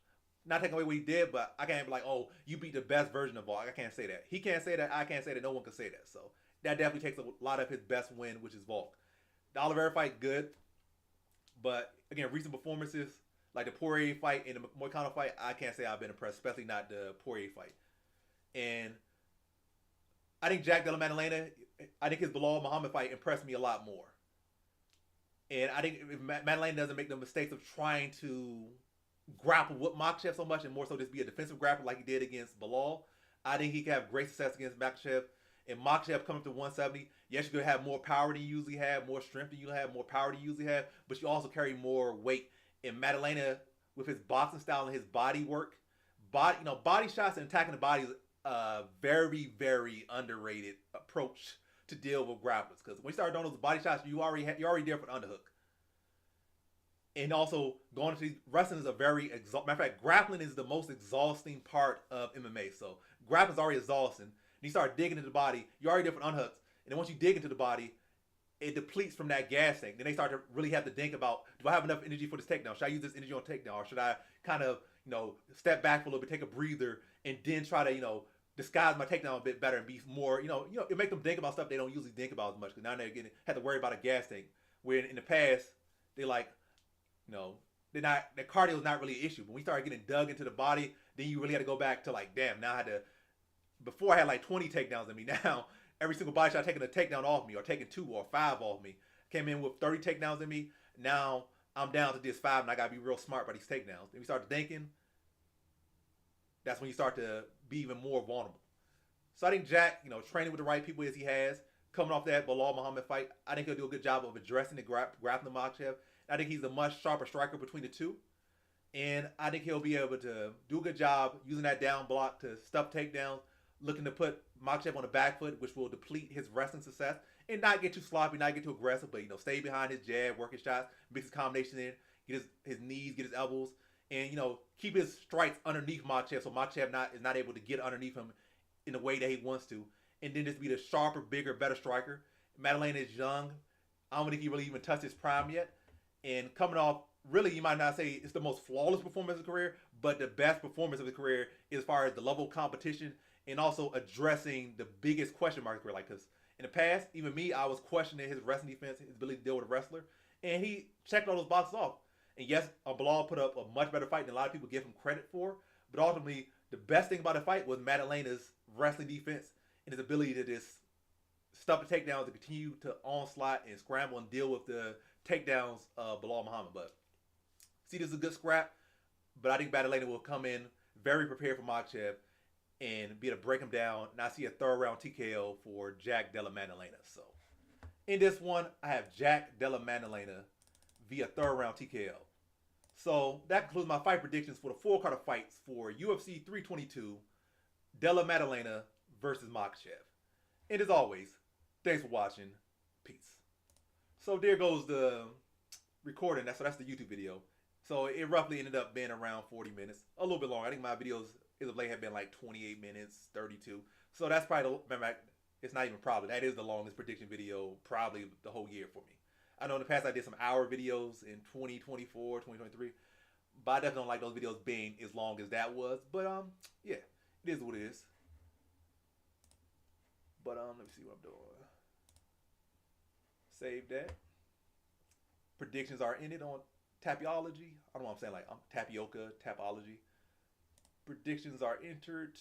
Not taking away what he did, but I can't be like, oh, you beat the best version of Volk. I can't say that. He can't say that. I can't say that. No one can say that. So that definitely takes a lot of his best win, which is Volk. The Oliveira fight, good. But again, recent performances, like the Poirier fight and the Moicano fight, I can't say I've been impressed, especially not the Poirier fight. And I think Jack Della Maddalena, I think his Bilal Muhammad fight impressed me a lot more. And I think if Maddalena doesn't make the mistakes of trying to grapple with Makhachev so much and more so just be a defensive grappler like he did against Bilal, I think he could have great success against Makhachev. And Makhachev coming to 170, yes, you're going to have more power than you usually have, more strength than you have, more power than you usually have, but you also carry more weight. And Maddalena, with his boxing style and his body work, body shots and attacking the body is a very, very underrated approach to deal with grapplers. Because when you start doing those body shots, you're already there for the underhook. And also, going into wrestling is a very matter of fact, grappling is the most exhausting part of MMA. So grappling is already exhausting. You start digging into the body, you're already different unhooks. And then once you dig into the body, it depletes from that gas tank. Then they start to really have to think about, do I have enough energy for this takedown? Should I use this energy on takedown? Or should I kind of, step back for a little bit, take a breather, and then try to, disguise my takedown a bit better and be more, it make them think about stuff they don't usually think about as much. Because now they have to worry about a gas tank. Where in the past, they their cardio is not really an issue. But when we start getting dug into the body, then you really had to go back to damn, now I had to, before I had 20 takedowns in me. Now, every single body shot taking a takedown off me or taking 2 or 5 off me. Came in with 30 takedowns in me. Now, I'm down to just 5 and I got to be real smart about these takedowns. Then we start thinking, that's when you start to be even more vulnerable. So I think Jack, training with the right people as he has, coming off that Bilal Muhammad fight, I think he'll do a good job of addressing the grappling Makhachev. I think he's a much sharper striker between the two. And I think he'll be able to do a good job using that down block to stuff takedowns, looking to put Makhachev on the back foot, which will deplete his wrestling success, and not get too sloppy, not get too aggressive, but stay behind his jab, work his shots, mix his combination in, get his knees, get his elbows, and keep his strikes underneath Makhachev, so Makhachev is not able to get underneath him in the way that he wants to, and then just be the sharper, bigger, better striker. Maddalena is young. I don't think he really even touched his prime yet, and coming off, really, you might not say it's the most flawless performance of his career, but the best performance of his career as far as the level of competition and also addressing the biggest question marks were because in the past, even me, I was questioning his wrestling defense, his ability to deal with a wrestler, and he checked all those boxes off. And yes, Bilal put up a much better fight than a lot of people give him credit for, but ultimately, the best thing about the fight was Maddalena's wrestling defense and his ability to just stuff the takedowns to continue to onslaught and scramble and deal with the takedowns of Bilal Muhammad. But see, this is a good scrap, but I think Maddalena will come in very prepared for Makhachev and be able to break him down. And I see a third round TKO for Jack Della Maddalena. So in this one, I have Jack Della Maddalena via third round TKO. So that concludes my fight predictions for the full card of fights for UFC 322, Della Maddalena versus Makhachev. And as always, thanks for watching. Peace. So there goes the recording. That's the YouTube video. So it roughly ended up being around 40 minutes, a little bit longer. I think my videos as of late have been 28 minutes, 32. So that's probably it's not even probably. That is the longest prediction video probably the whole year for me. I know in the past I did some hour videos in 2024, 2023, but I definitely don't like those videos being as long as that was. But yeah, it is what it is. But let me see what I'm doing. Save that. Predictions are in it on Tapology. I don't know what I'm saying, like tapioca, tapology. Predictions are entered.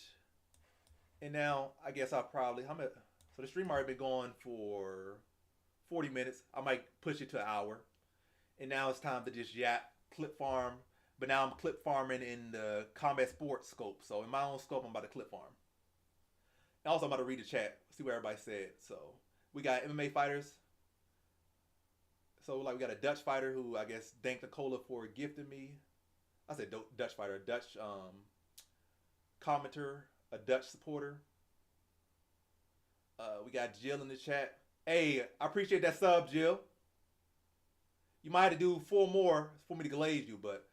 And now I guess I'll probably so the stream already been going for 40 minutes. I might push it to an hour. And now it's time to just yap, clip farm. But now I'm clip farming in the combat sports scope. So in my own scope, I'm about to clip farm. And also I'm about to read the chat, see what everybody said. So we got MMA fighters. So like we got a Dutch fighter who I guess thanked Nicola for gifting me. I said Dutch fighter, a Dutch commenter, a Dutch supporter. We got Jill in the chat. Hey, I appreciate that sub, Jill. You might have to do 4 more for me to glaze you, but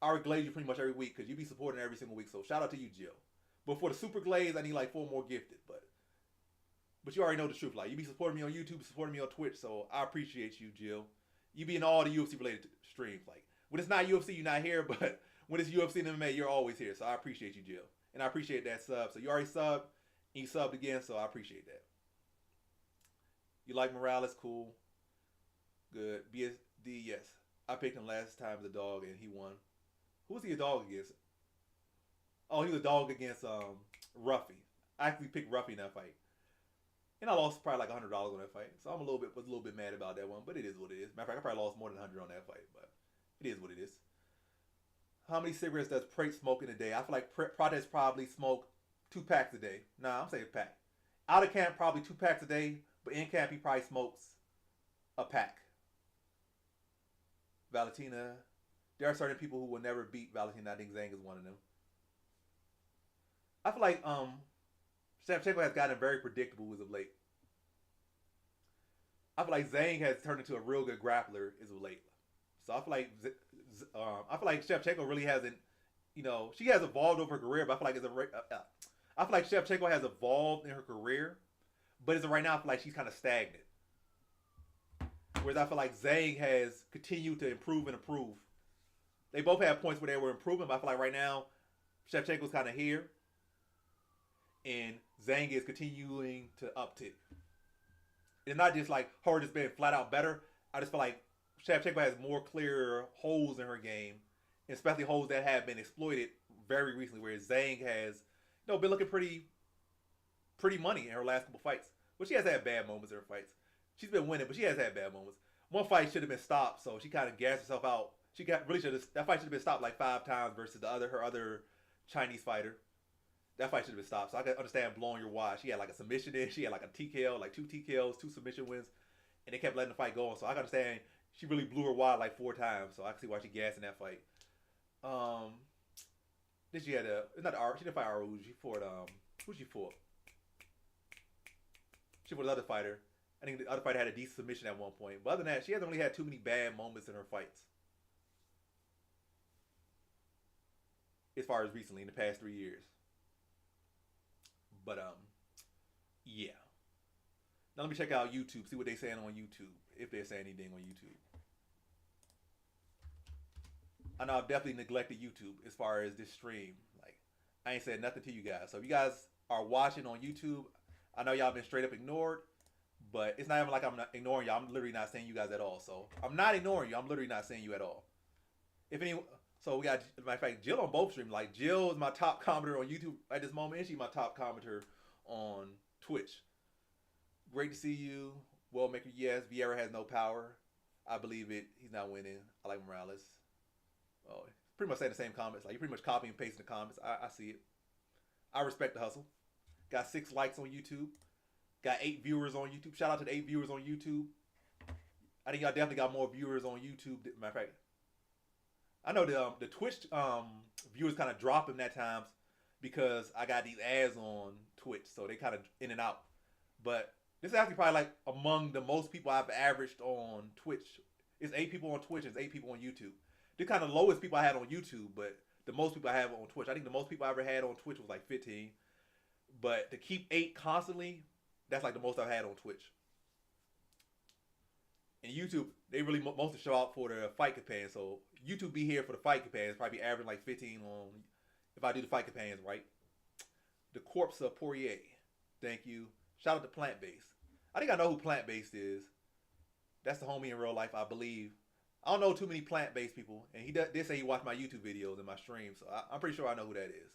I already glaze you pretty much every week because you be supporting every single week. So shout out to you, Jill. But for the super glaze, I need like 4 more gifted. But you already know the truth. Like you be supporting me on YouTube, supporting me on Twitch. So I appreciate you, Jill. You be in all the UFC related streams. Like when it's not UFC, you're not here. But when it's UFC and MMA, you're always here. So I appreciate you, Jill. And I appreciate that sub. So you already subbed. And you subbed again. So I appreciate that. You like Morales? Cool. Good. BSD, yes. I picked him last time as a dog and he won. Who was he a dog against? Oh, he was a dog against Ruffy. I actually picked Ruffy in that fight. And I lost probably like $100 on that fight. So I was a little bit mad about that one, but it is what it is. Matter of fact, I probably lost more than 100 on that fight, but it is what it is. How many cigarettes does Prate smoke in a day? I feel like Prates probably smoke 2 packs a day. Nah, I'm saying a pack. Out of camp, probably 2 packs a day, but in camp, he probably smokes a pack. Valentina. There are certain people who will never beat Valentina. I think Zhang is one of them. I feel like Shevchenko has gotten very predictable as of late. I feel like Zhang has turned into a real good grappler as of late. So I feel like Shevchenko really hasn't, she has evolved over her career, but I feel like I feel like Shevchenko has evolved in her career, but as of right now, I feel like she's kind of stagnant. Whereas I feel like Zhang has continued to improve and improve. They both had points where they were improving, but I feel like right now, Shevchenko's kind of here, and Zhang is continuing to uptick. It's not just like her just being flat out better. I just feel like Shevchenko has more clear holes in her game, especially holes that have been exploited very recently, whereas Zhang has, been looking pretty money in her last couple fights. But she has had bad moments in her fights. She's been winning, but she has had bad moments. One fight should have been stopped, so she kind of gassed herself out. That fight should have been stopped like 5 times versus her other Chinese fighter. That fight should have been stopped. So I can understand blowing your wad. She had like a submission in. She had like a TKO, like 2 TKOs, 2 submission wins, and they kept letting the fight go on. So I can understand she really blew her wad like 4 times. So I can see why she gassed in that fight. Then she had she didn't fight Aruj. She fought who she fought? She fought another fighter. I think the other fighter had a decent submission at one point. But other than that, she hasn't really had too many bad moments in her fights. As far as recently, in the past 3 years. But, yeah. Now let me check out YouTube, see what they're saying on YouTube, if they're saying anything on YouTube. I know I've definitely neglected YouTube as far as this stream. Like, I ain't said nothing to you guys. So if you guys are watching on YouTube, I know y'all been straight up ignored, but it's not even like I'm not ignoring y'all. I'm literally not seeing you guys at all. So I'm not ignoring you. I'm literally not seeing you at all. So we got, as a matter of fact, Jill on both streams. Like, Jill is my top commenter on YouTube at this moment, and she's my top commenter on Twitch. Great to see you. Well, Maker, yes. Vieira has no power. I believe it. He's not winning. I like Morales. Oh, pretty much saying the same comments. Like, you pretty much copy and pasting the comments. I see it. I respect the hustle. Got 6 likes on YouTube. Got 8 viewers on YouTube. Shout out to the 8 viewers on YouTube. I think y'all definitely got more viewers on YouTube. Matter of fact, I know the Twitch viewers kind of dropping that times because I got these ads on Twitch, so they kind of in and out. But this is actually probably like among the most people I've averaged on Twitch. It's 8 people on Twitch and it's 8 people on YouTube. The kind of lowest people I had on YouTube, but the most people I have on Twitch. I think the most people I ever had on Twitch was like 15. But to keep 8 constantly, that's like the most I've had on Twitch. And YouTube, they really mostly show out for the fight campaign. So YouTube be here for the fight campaigns, probably averaging like 15 on, if I do the fight campaigns right. The corpse of Poirier. Thank you. Shout out to Plant Based. I think I know who Plant Based is. That's the homie in real life, I believe. I don't know too many plant based people, and he did say he watched my YouTube videos and my streams, so I'm pretty sure I know who that is.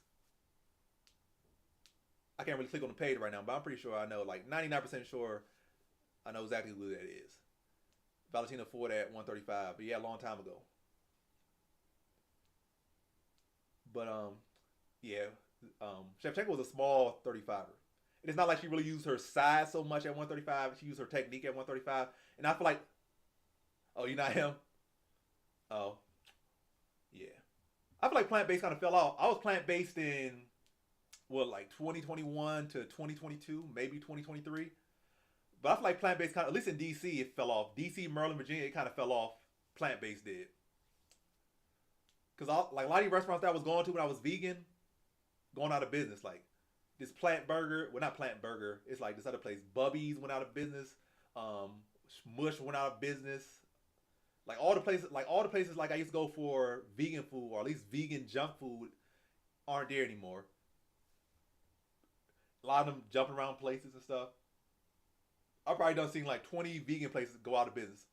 I can't really click on the page right now, but I'm pretty sure I know, like 99% sure I know exactly who that is. Valentina Ford at 135, but yeah, a long time ago. But yeah, Shevchenko was a small 35er. And it's not like she really used her size so much at 135. She used her technique at 135, and I feel like, oh, you're not him. Oh, yeah. I feel like plant based kind of fell off. I was plant based in what, like 2021 to 2022, maybe 2023. But I feel like plant based kind of, at least in DC, it fell off. DC, Maryland, Virginia, it kind of fell off. Plant based did. Because like a lot of the restaurants that I was going to when I was vegan, going out of business. Like this Plant Burger, well, not Plant Burger, it's like this other place. Bubby's went out of business. Mush went out of business. Like all the places like I used to go for vegan food, or at least vegan junk food, aren't there anymore. A lot of them jumping around places and stuff. I probably done seen like 20 vegan places go out of business.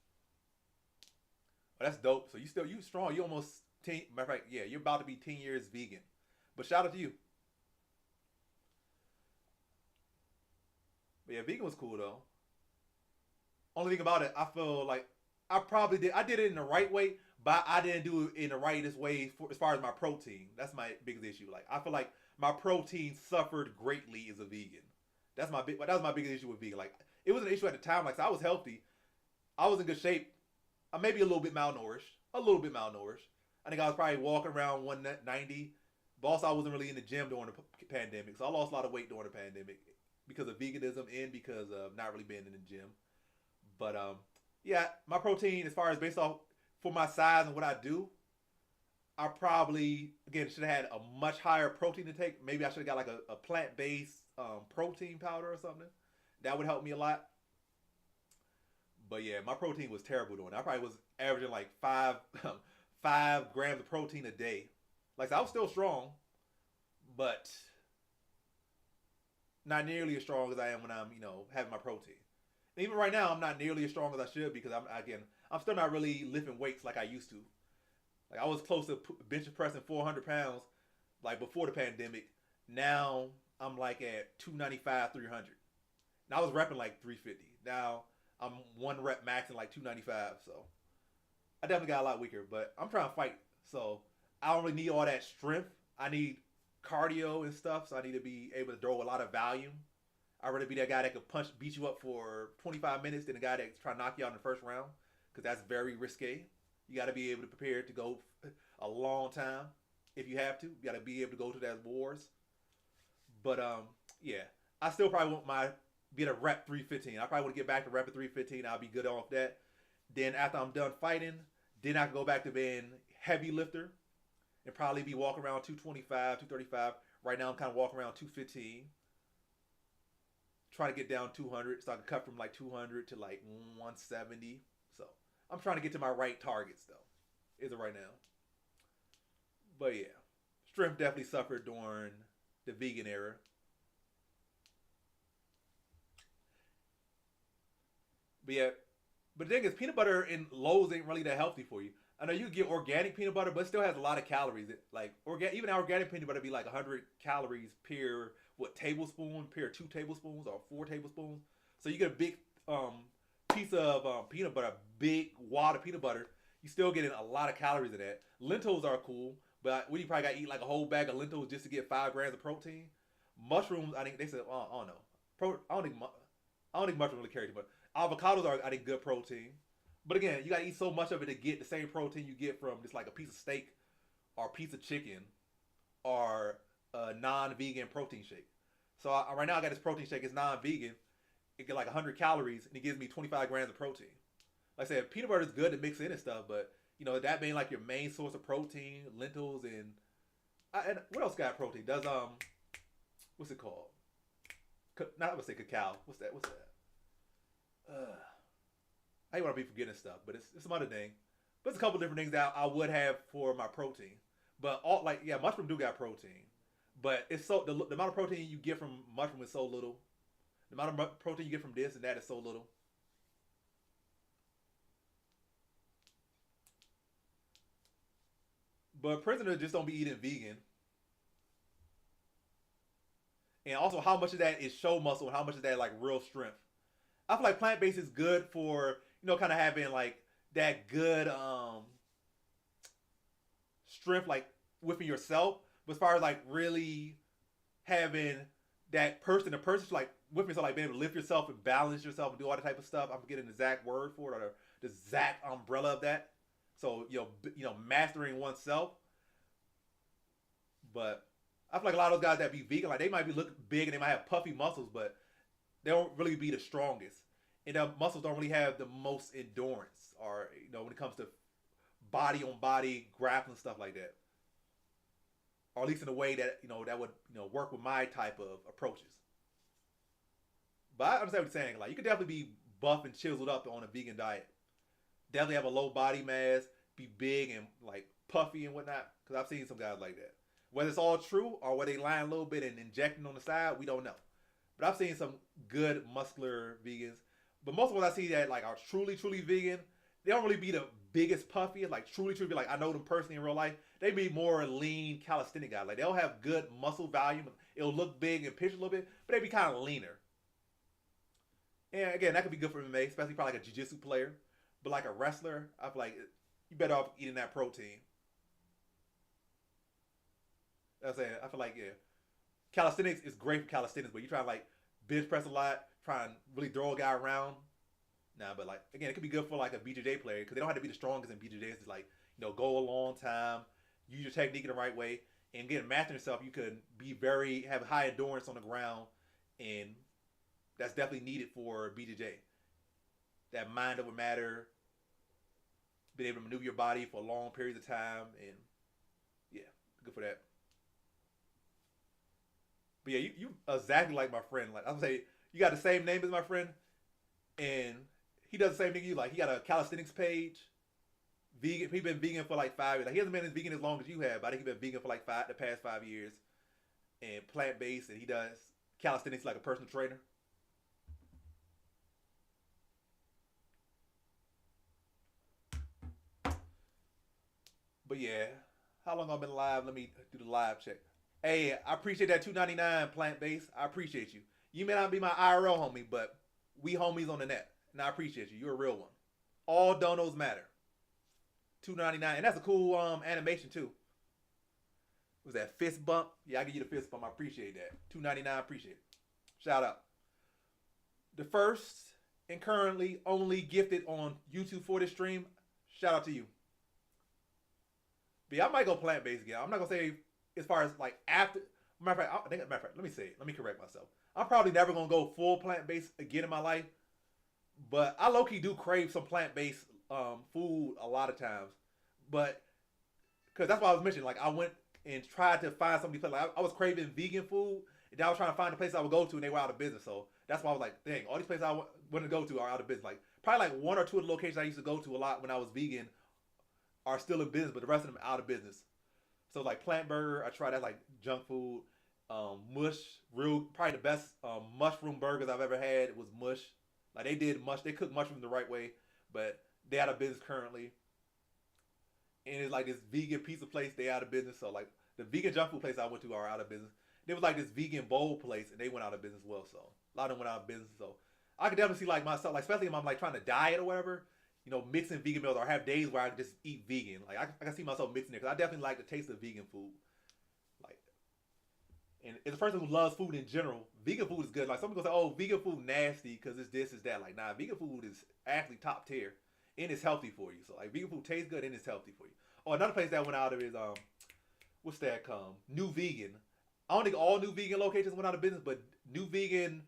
Oh, that's dope. So you strong. You almost 10. Matter of fact, yeah, you're about to be 10 years vegan. But shout out to you. But yeah, vegan was cool though. Only thing about it, I feel like I did it in the right way, but I didn't do it in the rightest way as far as my protein. That's my biggest issue. Like I feel like my protein suffered greatly as a vegan. That was my biggest issue with vegan. Like it was an issue at the time. Like so I was healthy, I was in good shape. I maybe a little bit malnourished. A little bit malnourished. I think I was probably walking around 190. But also I wasn't really in the gym during the pandemic, so I lost a lot of weight during the pandemic because of veganism and because of not really being in the gym. But yeah, my protein, as far as based off for my size and what I do, I probably again should have had a much higher protein intake. Maybe I should have got like a plant based protein powder or something. That would help me a lot. But yeah, my protein was terrible doing it. I probably was averaging like 5 grams of protein a day. Like so I was still strong, but not nearly as strong as I am when I'm having my protein. And even right now, I'm not nearly as strong as I should because I'm still not really lifting weights like I used to. Like I was close to bench pressing 400 pounds like before the pandemic. Now I'm like at 295, 300. And I was repping like 350. Now I'm one rep max in like 295. So I definitely got a lot weaker, but I'm trying to fight. So I don't really need all that strength. I need cardio and stuff. So I need to be able to throw a lot of volume. I'd rather be that guy that could beat you up for 25 minutes than the guy that's trying to knock you out in the first round, because that's very risque. You got to be able to prepare to go a long time if you have to. You got to be able to go to those wars. But yeah, I still probably want be at a rep 315. I probably want to get back to rep at 315. I'll be good off that. Then after I'm done fighting, then I can go back to being heavy lifter and probably be walking around 225, 235. Right now I'm kind of walking around 215. Trying to get down 200, so I can cut from like 200 to like 170. So I'm trying to get to my right targets though, is it right now? But yeah, strength definitely suffered during the vegan era. But yeah, but the thing is, peanut butter in loaves ain't really that healthy for you. I know you can get organic peanut butter, but it still has a lot of calories. Even organic peanut butter be like 100 calories per tablespoon, per 2 tablespoons or 4 tablespoons. So you get a big piece of peanut butter, big wad of peanut butter. You still getting a lot of calories in that. Lentils are cool, but you probably got to eat like a whole bag of lentils just to get 5 grams of protein. Mushrooms, I think they said, I don't know. I don't think mushrooms really carry too much. Avocados are, I think, good protein. But again, you gotta eat so much of it to get the same protein you get from just like a piece of steak or a piece of chicken or a non-vegan protein shake. So right now I got this protein shake. It's non-vegan. It get like 100 calories and it gives me 25 grams of protein. Like I said, peanut butter is good to mix in and stuff, but that being like your main source of protein, lentils and what else got protein? Does what's it called? Not gonna say cacao. What's that? I ain't want to be forgetting stuff, but it's some other thing. But it's a couple different things that I would have for my protein. But mushroom do got protein, but it's the amount of protein you get from mushroom is so little. The amount of protein you get from this and that is so little. But prisoners just don't be eating vegan. And also, how much of that is show muscle and how much of that like real strength? I feel like plant based is good for kind of having like that good strength like within yourself. But as far as like really having that person to person like with yourself, like being able to lift yourself and balance yourself and do all that type of stuff. I'm getting the exact word for it or the exact umbrella of that. So mastering oneself. But I feel like a lot of those guys that be vegan, like they might be looking big and they might have puffy muscles, but they don't really be the strongest. And their muscles don't really have the most endurance or, when it comes to body on body grappling, stuff like that. Or at least in a way that, that would, work with my type of approaches. But I understand what you're saying. Like, you could definitely be buff and chiseled up on a vegan diet. Definitely have a low body mass, be big and, like, puffy and whatnot. Because I've seen some guys like that. Whether it's all true or whether they lying a little bit and injecting on the side, we don't know. But I've seen some good muscular vegans. But most of what I see that like are truly, truly vegan, they don't really be the biggest puffy. Like truly, truly, like I know them personally in real life. They be more lean, calisthenic guys. Like they'll have good muscle volume. It'll look big and pitch a little bit, but they be kind of leaner. And again, that could be good for MMA, especially probably like a jiu-jitsu player. But like a wrestler, I feel like you better off eating that protein. That's saying. I feel like calisthenics is great for calisthenics, but you try to like bench press a lot, try and really throw a guy around. Nah, but like again, it could be good for like a BJJ player because they don't have to be the strongest in BJJ. It's like go a long time, use your technique in the right way, and again, mastering yourself. You could be have high endurance on the ground, and that's definitely needed for BJJ. That mind over matter, being able to maneuver your body for long periods of time, and yeah, good for that. But yeah, you exactly like my friend. Like I'm say, you got the same name as my friend, and he does the same thing you like. He got a calisthenics page. Vegan. He's been vegan for like 5 years. Like, he hasn't been vegan as long as you have, but I think he's been vegan for like the past 5 years, and plant based. And he does calisthenics like a personal trainer. But yeah, how long I've been live? Let me do the live check. Hey, I appreciate that $2.99 plant based. I appreciate you. You may not be my IRL homie, but we homies on the net, and I appreciate you. You're a real one. All donos matter. $2.99, and that's a cool animation too. Was that fist bump? Yeah, I give you the fist bump. I appreciate that. $2.99, appreciate it. Shout out. The first and currently only gifted on YouTube for this stream. Shout out to you. But yeah, I might go plant based again. I'm not gonna say as far as like after. Matter of fact, let me say it. Let me correct myself. I'm probably never gonna go full plant based again in my life. But I low key do crave some plant based food a lot of times. But because that's what I was mentioning. Like I went and tried to find somebody. Like I was craving vegan food, and I was trying to find a place I would go to, and they were out of business. So that's why I was like, dang, all these places I want to go to are out of business. Like probably like one or two of the locations I used to go to a lot when I was vegan are still in business, but the rest of them are out of business. So like Plant Burger, I tried that like junk food. Mush, probably the best mushroom burgers I've ever had was Mush. Like they cook mushrooms the right way, but they out of business currently. And it's like this vegan pizza place, they out of business. So like the vegan junk food place I went to are out of business. There was like this vegan bowl place, and they went out of business as well. So a lot of them went out of business. So I could definitely see like myself, like especially if I'm like trying to diet or whatever, mixing vegan meals or have days where I can just eat vegan. Like I can see myself mixing it because I definitely like the taste of vegan food. Like, and as a person who loves food in general, vegan food is good. Like some people say, "Oh, vegan food nasty because it's this, it's that." Like, nah, vegan food is actually top tier and it's healthy for you. So like, vegan food tastes good and it's healthy for you. Oh, another place that went out of is what's that called? New Vegan. I don't think all New Vegan locations went out of business, but New Vegan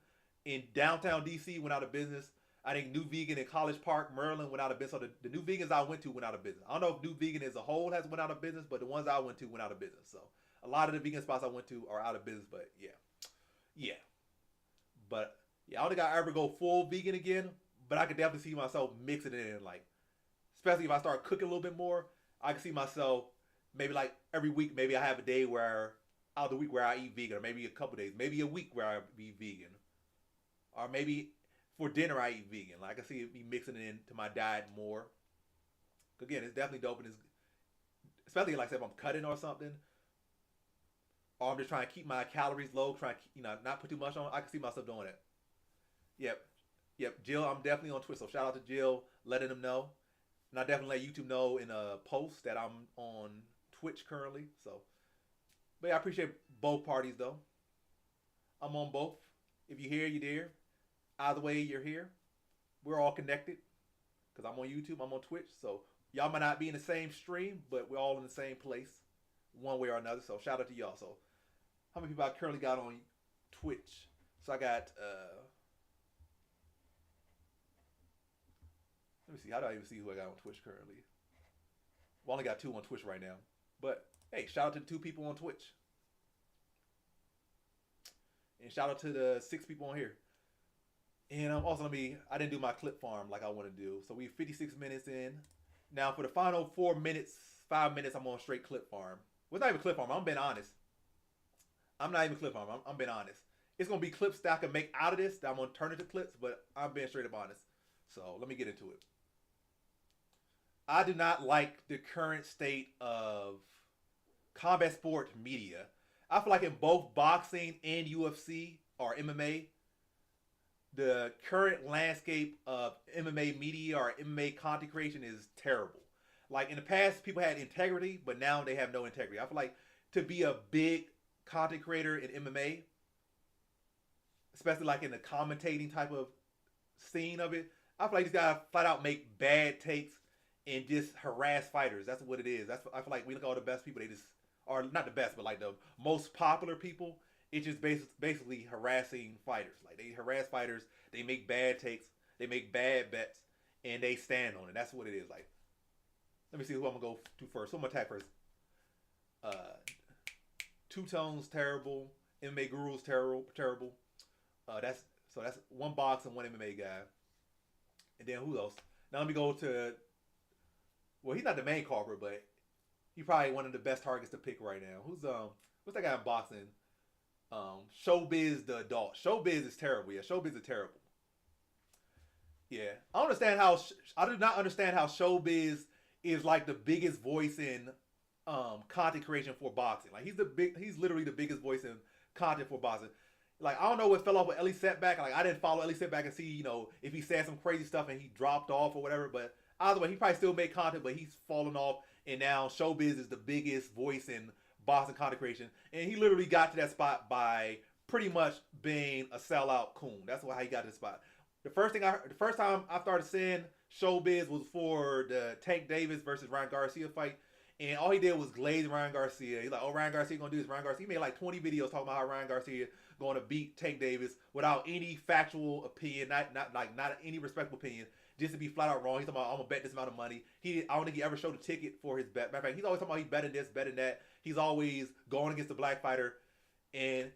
in downtown DC went out of business. I think New Vegan in College Park, Maryland went out of business. So the New Vegans I went to went out of business. I don't know if New Vegan as a whole has went out of business, but the ones I went to went out of business. So a lot of the vegan spots I went to are out of business, but yeah. But yeah, I don't think I ever go full vegan again, but I could definitely see myself mixing it in, like, especially if I start cooking a little bit more, I can see myself maybe like every week, maybe I have a day where out of the week where I eat vegan, or maybe a couple days, maybe a week where I be vegan. or maybe for dinner I eat vegan. Like I can see me mixing it into my diet more. Again, it's definitely dope, and it's especially like I said, if I'm cutting or something, or I'm just trying to keep my calories low, trying to not put too much on. I can see myself doing it. Yep, yep. Jill, I'm definitely on Twitch, so shout out to Jill, letting them know, and I definitely let YouTube know in a post that I'm on Twitch currently. So, but yeah, I appreciate both parties though. I'm on both. If you're here, you're there. Either way, you're here. We're all connected because I'm on YouTube, I'm on Twitch. So y'all might not be in the same stream, but we're all in the same place, one way or another. So shout out to y'all. So how many people I currently got on Twitch? So I got let me see. How do I even see who I got on Twitch currently? Well, I only got 2 on Twitch right now. But hey, shout out to the 2 people on Twitch. And shout out to the 6 people on here. And also, I didn't do my clip farm like I want to do. So we 56 minutes in. Now for the final 4 minutes, 5 minutes, I'm on straight clip farm. Well, it's not even clip farm. I'm being honest. I'm not even clip farm. I'm being honest. It's going to be clips that I can make out of this that I'm going to turn into clips, but I'm being straight up honest. So let me get into it. I do not like the current state of combat sport media. I feel like in both boxing and UFC or MMA, the current landscape of MMA media or MMA content creation is terrible. Like in the past, people had integrity, but now they have no integrity. I feel like to be a big content creator in MMA, especially like in the commentating type of scene of it, I feel like these guys flat out make bad takes and just harass fighters. That's what it is. I feel like we look at all the best people, they just are not the best, but like the most popular people, it's just basically harassing fighters. Like they harass fighters, they make bad takes, they make bad bets, and they stand on it. That's what it is. Like, let me see who I'm gonna go to first. Who I'm gonna attack first? Two Tones terrible. MMA Guru's terrible. That's one box and one MMA guy. And then who else? Now let me go to. Well, he's not the main culprit, but he's probably one of the best targets to pick right now. What's that guy in boxing? Showbiz the adult. Showbiz is terrible. Yeah, Showbiz is terrible. Yeah, I do not understand how Showbiz is like the biggest voice in content creation for boxing. Like he's literally the biggest voice in content for boxing. Like I don't know what fell off with Ellie Setback. Like I didn't follow Ellie Setback and see if he said some crazy stuff and he dropped off or whatever. But either way, he probably still made content, but he's fallen off. And now Showbiz is the biggest voice in boxing content creation, and he literally got to that spot by pretty much being a sellout coon. That's how he got to the spot. The first time I started seeing Showbiz was for the Tank Davis versus Ryan Garcia fight, and all he did was glaze Ryan Garcia. He's like, "Oh, Ryan Garcia gonna do this." Ryan Garcia. He made like 20 videos talking about how Ryan Garcia going to beat Tank Davis without any factual opinion, not any respectful opinion, just to be flat out wrong. He's talking about, "I'm gonna bet this amount of money." I don't think he ever showed a ticket for his bet. Matter of fact, he's always talking about he's betting this, betting that. He's always going against the black fighter and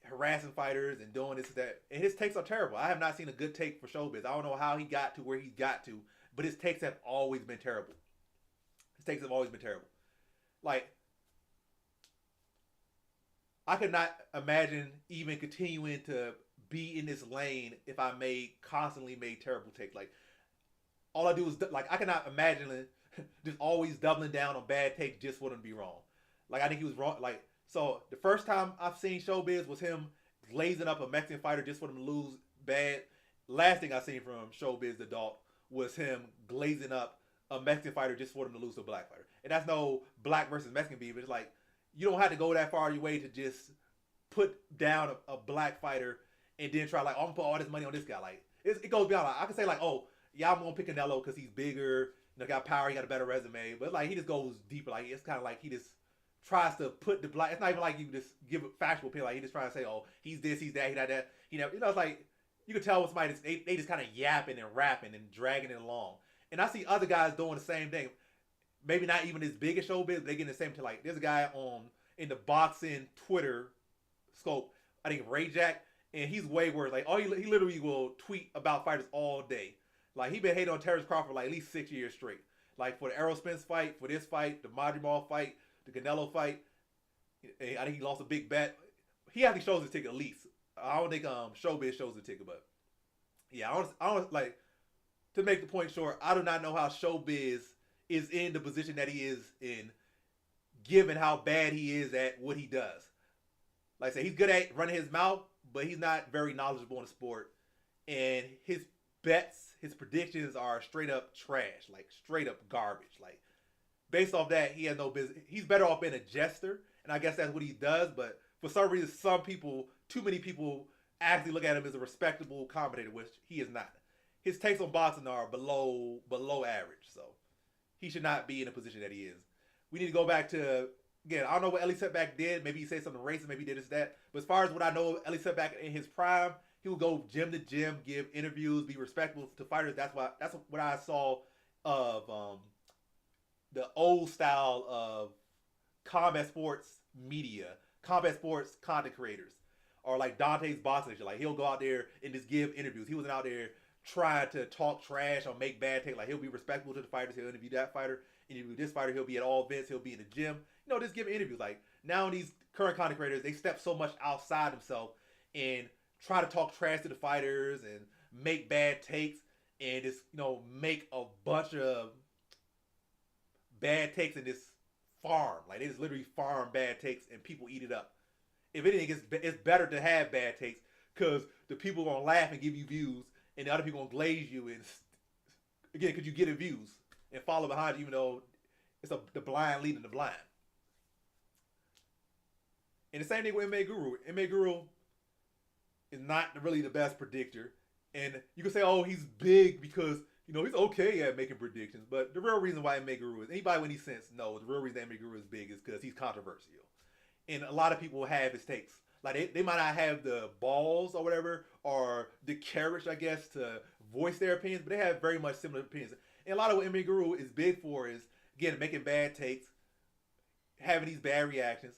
harassing fighters and doing this and that. And his takes are terrible. I have not seen a good take for Showbiz. I don't know how he got to where he got to, but his takes have always been terrible. His takes have always been terrible. Like, I could not imagine even continuing to be in this lane if I constantly made terrible takes. Like, all I do is, like, I cannot imagine just always doubling down on bad takes just for them to be wrong. Like, I think he was wrong. Like, so the first time I've seen Showbiz was him glazing up a Mexican fighter just for them to lose bad. Last thing I seen from Showbiz the adult was him glazing up a Mexican fighter just for them to lose to a black fighter. And that's no black versus Mexican beef. It's like, you don't have to go that far of your way to just put down a black fighter and then try like, oh, I'm gonna put all this money on this guy. Like, it goes beyond. Like, I can say like, oh, yeah, I'm gonna pick Canelo because he's bigger, got power, he got a better resume. But like, he just goes deeper. Like, it's kind of like he just tries to put the black. It's not even like you just give a factual opinion. Like, he just trying to say, oh, he's this, he's that, he's that. It's like you can tell when somebody they just kind of yapping and rapping and dragging it along. And I see other guys doing the same thing. Maybe not even as big as Showbiz, but they getting the same to like. There's a guy in the boxing Twitter scope. I think Ray Jack, and he's way worse. Like, he literally will tweet about fighters all day. Like, he been hating on Terrence Crawford like at least 6 years straight. Like, for the Errol Spence fight, for this fight, the Madrigal fight, the Canelo fight. I think he lost a big bet. He actually shows his ticket at least. I don't think Showbiz shows the ticket, but yeah, I don't like to make the point short. I do not know how Showbiz is in the position that he is in, given how bad he is at what he does. Like I said, he's good at running his mouth, but he's not very knowledgeable in the sport. And his bets, his predictions are straight up trash, like straight up garbage. Like based off that, he has no business. He's better off being a jester, and I guess that's what he does. But for some reason, some people, too many people, actually look at him as a respectable commentator, which he is not. His takes on boxing are below average, so he should not be in the position that he is. We need to go back to, again, I don't know what Ellie Setback did. Maybe he said something racist. Maybe he did this, that. But as far as what I know, Ellie Setback in his prime, he would go gym to gym, give interviews, be respectful to fighters. That's what I saw of the old style of combat sports media, combat sports content creators, or like Dante's boxing. Like he'll go out there and just give interviews. He wasn't out there trying to talk trash or make bad takes. Like he'll be respectful to the fighters. He'll interview that fighter, interview this fighter. He'll be at all events. He'll be in the gym. You know, just give interviews. Like now these current content creators, they step so much outside themselves and try to talk trash to the fighters and make bad takes and just, you know, make a bunch of bad takes in this farm. Like they just literally farm bad takes and people eat it up. If anything, it's better to have bad takes because the people are gonna laugh and give you views, and the other people gonna glaze you and again because you get views and follow behind you, even though it's the blind leading the blind. And the same thing with MMA Guru. MMA Guru is not really the best predictor, and you can say, oh, he's big because you know he's okay at making predictions. But the real reason why MMA Guru is, anybody with any sense knows the real reason MMA Guru is big is because he's controversial. And a lot of people have his takes. Like they might not have the balls or whatever, or the courage, I guess, to voice their opinions, but they have very much similar opinions. And a lot of what MMA Guru is big for is, again, making bad takes, having these bad reactions,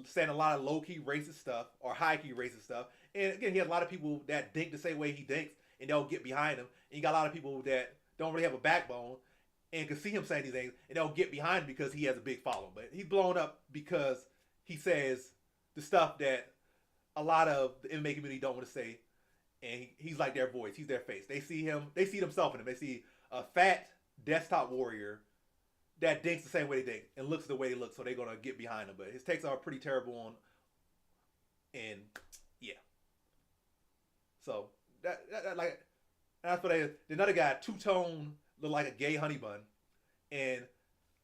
saying a lot of low-key racist stuff or high-key racist stuff. And again, he has a lot of people that think the same way he thinks, and they'll get behind him. And you got a lot of people that don't really have a backbone and can see him saying these things, and they'll get behind him because he has a big following. But he's blown up because he says the stuff that a lot of the MMA community don't want to say, and he's like their voice. He's their face. They see him. They see themselves in him. They see a fat desktop warrior that thinks the same way they think and looks the way they look, so they're gonna get behind him. But his takes are pretty terrible on, and yeah. So that like that's what they. Another guy, two-tone, look like a gay honey bun, and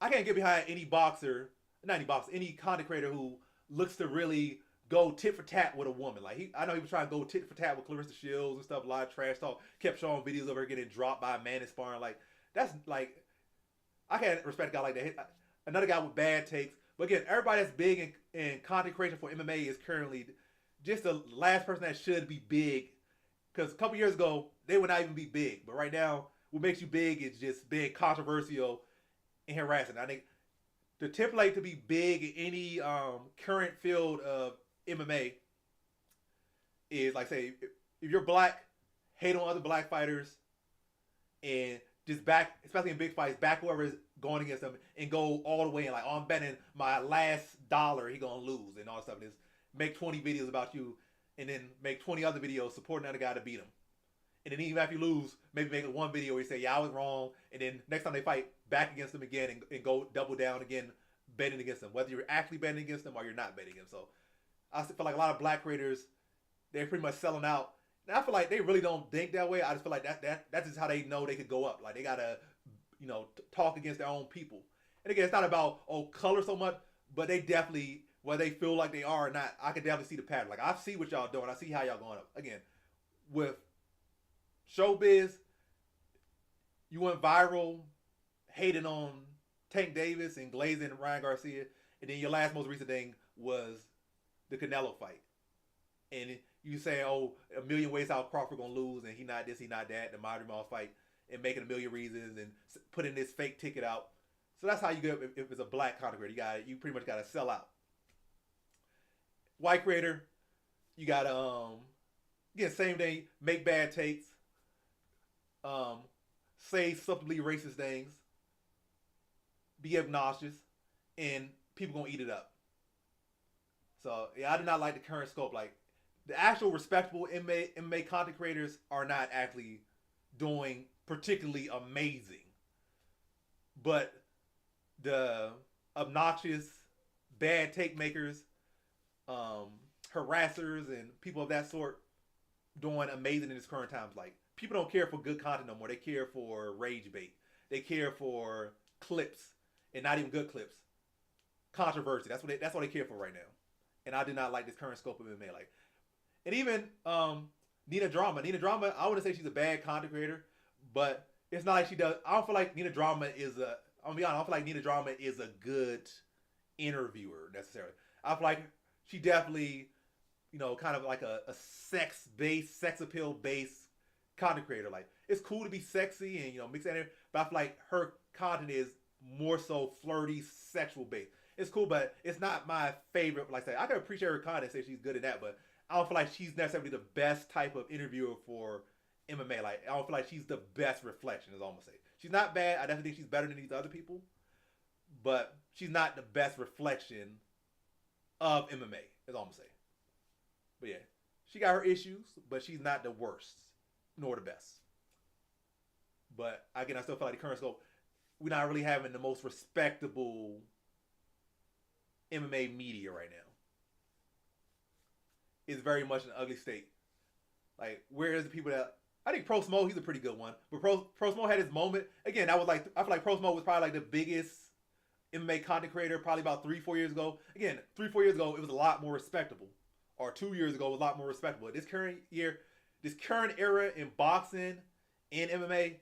I can't get behind any boxer. Not any boxer, any content creator who looks to really go tit for tat with a woman. Like I know he was trying to go tit for tat with Clarissa Shields and stuff. A lot of trash talk. Kept showing videos of her getting dropped by a man in sparring. Like that's like I can't respect a guy like that. Another guy with bad takes. But again, everybody that's big in content creation for MMA is currently just the last person that should be big. Because a couple years ago they would not even be big. But right now, what makes you big is just being controversial and harassing. I think the template to be big in any current field of MMA is like, say, if you're black, hate on other black fighters, and just back, especially in big fights, back whoever is going against them and go all the way and like, oh, I'm betting my last dollar he gonna lose and all that stuff. And just make 20 videos about you and then make 20 other videos supporting another guy to beat him. And then even after you lose, maybe make one video where you say, yeah, I was wrong. And then next time they fight, back against them again and go double down again, betting against them. Whether you're actually betting against them or you're not betting against them. So I feel like a lot of black creators, they're pretty much selling out. And I feel like they really don't think that way. I just feel like that's just how they know they could go up. Like they got to, you know, talk against their own people. And again, it's not about, color so much, but they definitely, whether they feel like they are or not, I can definitely see the pattern. Like I see what y'all doing. I see how y'all going up. Again, with Showbiz, you went viral hating on Tank Davis and glazing Ryan Garcia, and then your last most recent thing was the Canelo fight. And you saying, a million ways how Crawford gonna lose, and he not this, he not that, the Madrigal fight, and making a million reasons and putting this fake ticket out. So that's how you get if it's a black content creator. You pretty much gotta sell out. White creator, you gotta again, same thing, make bad takes, say subtly racist things, be obnoxious, and people gonna eat it up. So yeah, I do not like the current scope. Like the actual respectable MMA content creators are not actually doing particularly amazing. But the obnoxious, bad take makers, um, harassers, and people of that sort doing amazing in this current times. Like, people don't care for good content no more. They care for rage bait. They care for clips, and not even good clips. Controversy. That's what they care for right now. And I do not like this current scope of MMA. Like, and even Nina Drama. Nina Drama, I wouldn't say she's a bad content creator, but it's not like she does. I don't feel like Nina Drama is a. I'm gonna be honest. I don't feel like Nina Drama is a good interviewer necessarily. I feel like she definitely, kind of like a sex appeal based content creator. Like, it's cool to be sexy and mix that in, but I feel like her content is more so flirty, sexual based. It's cool, but it's not my favorite. Like I say, I can appreciate her content, say she's good at that, but I don't feel like she's necessarily the best type of interviewer for MMA. Like, I don't feel like she's the best reflection, is all I'm gonna say. She's not bad. I definitely think she's better than these other people, but she's not the best reflection of MMA, is all I'm gonna say. But yeah, she got her issues, but she's not the worst, nor the best. But again, I still feel like the current scope, we're not really having the most respectable MMA media right now. It's very much an ugly state. Like, where is the people that... I think Pro Smo, he's a pretty good one. But Pro Smo had his moment. Again, that was like... I feel like Pro Smo was probably like the biggest MMA content creator probably about 3-4 years ago. Again, 3-4 years ago, it was a lot more respectable. Or 2 years ago, it was a lot more respectable. This current era in boxing and MMA,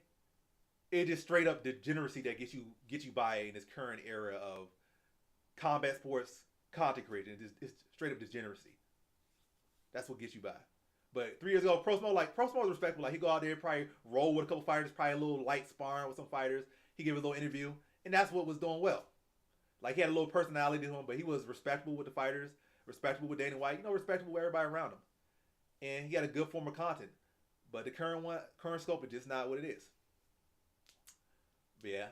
it's just straight up degeneracy that gets you by in this current era of combat sports content creation. It's straight up degeneracy. That's what gets you by. But 3 years ago, Pro Smo was respectable. Like, he go out there, probably roll with a couple fighters, probably a little light sparring with some fighters. He gave a little interview, and that's what was doing well. Like, he had a little personality to him, but he was respectable with the fighters, respectable with Dana White, respectable with everybody around him. And he had a good form of content. But the current scope is just not what it is. But yeah,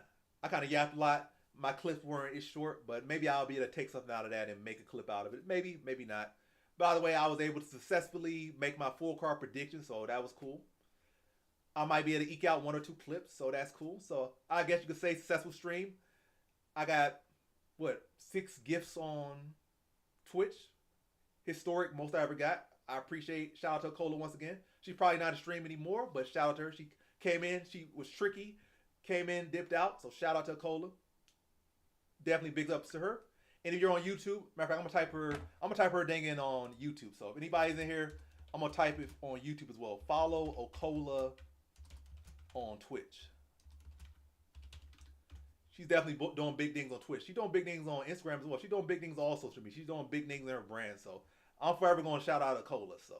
I kind of yapped a lot. My clips weren't as short, but maybe I'll be able to take something out of that and make a clip out of it. Maybe, maybe not. By the way, I was able to successfully make my full card prediction, so that was cool. I might be able to eke out 1 or 2 clips, so that's cool. So I guess you could say successful stream. I got, 6 gifts on Twitch. Historic, most I ever got. I appreciate, shout out to Cola once again. She's probably not a stream anymore, but shout out to her. She came in, she was tricky, came in, dipped out, so shout out to Cola. Definitely big ups to her. And if you're on YouTube, matter of fact, I'm gonna type her dang in on YouTube. So if anybody's in here, I'm gonna type it on YouTube as well. Follow Okola on Twitch. She's definitely doing big things on Twitch. She's doing big things on Instagram as well. She's doing big things on all social media. She's doing big things in her brand. So I'm forever gonna shout out Okola. So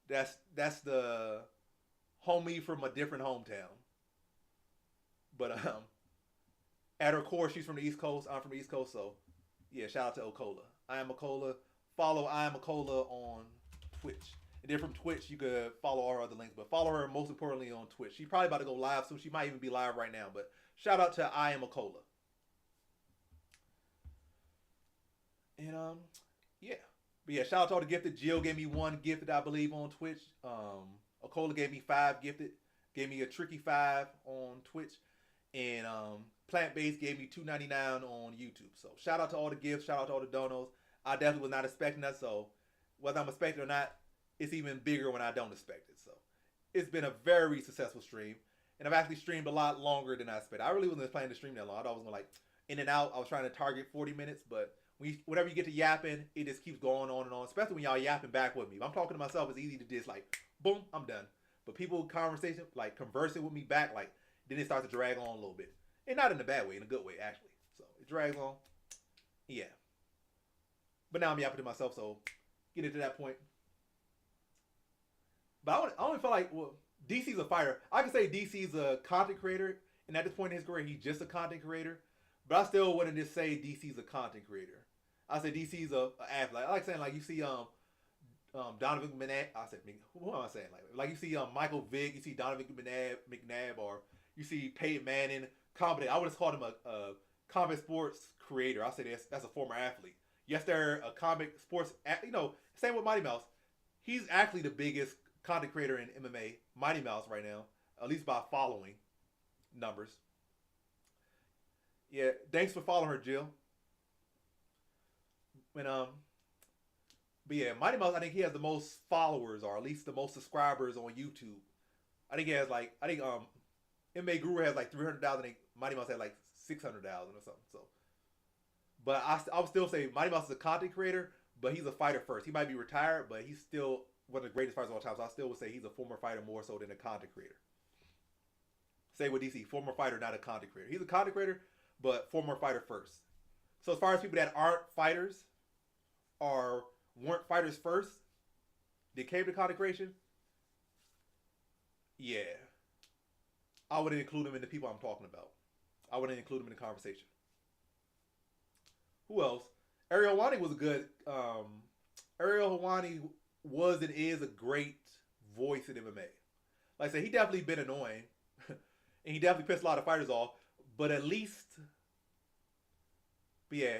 that's the homie from a different hometown. But at her core, she's from the East Coast. I'm from the East Coast, so yeah, shout out to Okola. I am Okola. Follow I am Okola on Twitch. And then from Twitch, you could follow our other links, but follow her most importantly on Twitch. She's probably about to go live soon. She might even be live right now, but shout out to I am Okola. And yeah. But yeah, shout out to all the gifted. Jill gave me 1 gifted, I believe, on Twitch. Okola gave me 5 gifted. Gave me a tricky 5 on Twitch. And Plant-Based gave me $2.99 on YouTube. So shout out to all the gifts. Shout out to all the donos. I definitely was not expecting that. So whether I'm expecting or not, it's even bigger when I don't expect it. So it's been a very successful stream. And I've actually streamed a lot longer than I expected. I really wasn't planning to stream that long. I thought I was going to in and out. I was trying to target 40 minutes. But whenever you get to yapping, it just keeps going on and on. Especially when y'all yapping back with me. If I'm talking to myself, it's easy to just boom, I'm done. But people conversing with me back, then it starts to drag on a little bit. And not in a bad way, in a good way, actually. So it drags on. Yeah. But now I'm yapping to myself, so get into that point. But I only feel like, DC's a fighter. I can say DC's a content creator, and at this point in his career, he's just a content creator. But I still wouldn't just say DC's a content creator. I say DC's a athlete. I like saying, you see Donovan McNabb. Who am I saying? You see Michael Vick, you see Donovan McNabb, or you see Peyton Manning, combat. I would have called him a combat sports creator. I say that's a former athlete. Yes, they're a comic sports. Same with Mighty Mouse. he's actually the biggest content creator in MMA, Mighty Mouse right now, at least by following numbers. Yeah, thanks for following her, Jill. And but yeah, Mighty Mouse, I think he has the most followers, or at least the most subscribers on YouTube. I think he has like, MMA Guru has like 300,000. I think Mighty Mouse had like 600,000 or something. So, but I would still say Mighty Mouse is a content creator, but he's a fighter first. He might be retired, but he's still one of the greatest fighters of all time. So I still would say he's a former fighter more so than a content creator. Say with DC, former fighter, not a content creator. He's a content creator, but former fighter first. So as far as people that aren't fighters or weren't fighters first, they came to content creation, yeah, I wouldn't include them in the people I'm talking about. I wouldn't include them in the conversation. Who else? Ariel Helwani was a good. Ariel Helwani was and is a great voice in MMA. Like I said, he definitely been annoying, and he definitely pissed a lot of fighters off. But at least, yeah.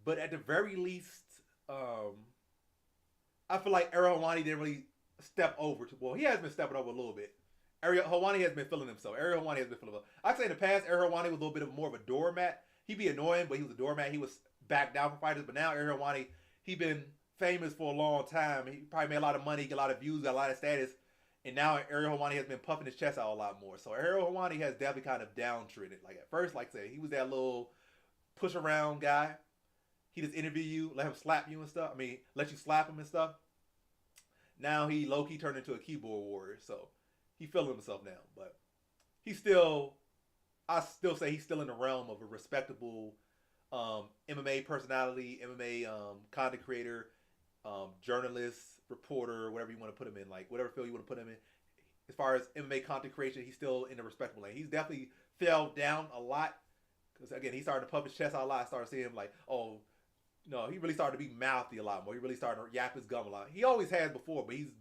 But at the very least, I feel like Ariel Helwani didn't really step over to. Well, he has been stepping over a little bit. Ariel Helwani has been feeling himself. Ariel Helwani has been feeling himself. I'd say in the past, Ariel Helwani was a little bit more of a doormat. He'd be annoying, but he was a doormat. He was back down for fighters. But now Ariel Helwani, he been famous for a long time. He probably made a lot of money, got a lot of views, got a lot of status. And now Ariel Helwani has been puffing his chest out a lot more. So Ariel Helwani has definitely kind of downtreated. Like at first, like I said, he was that little push around guy. He just interview you, let him slap you and stuff. I mean, let you slap him and stuff. Now he low-key turned into a keyboard warrior. So he feeling himself now. But he's still, I still say he's still in the realm of a respectable MMA personality, MMA content creator, journalist, reporter, whatever you want to put him in, like whatever field you want to put him in. As far as MMA content creation, he's still in the respectable lane. He's definitely fell down a lot because again, he started to puff his chest out a lot. I started seeing him like, oh, no, he really started to be mouthy a lot more. He really started to yap his gum a lot. He always has before, but he's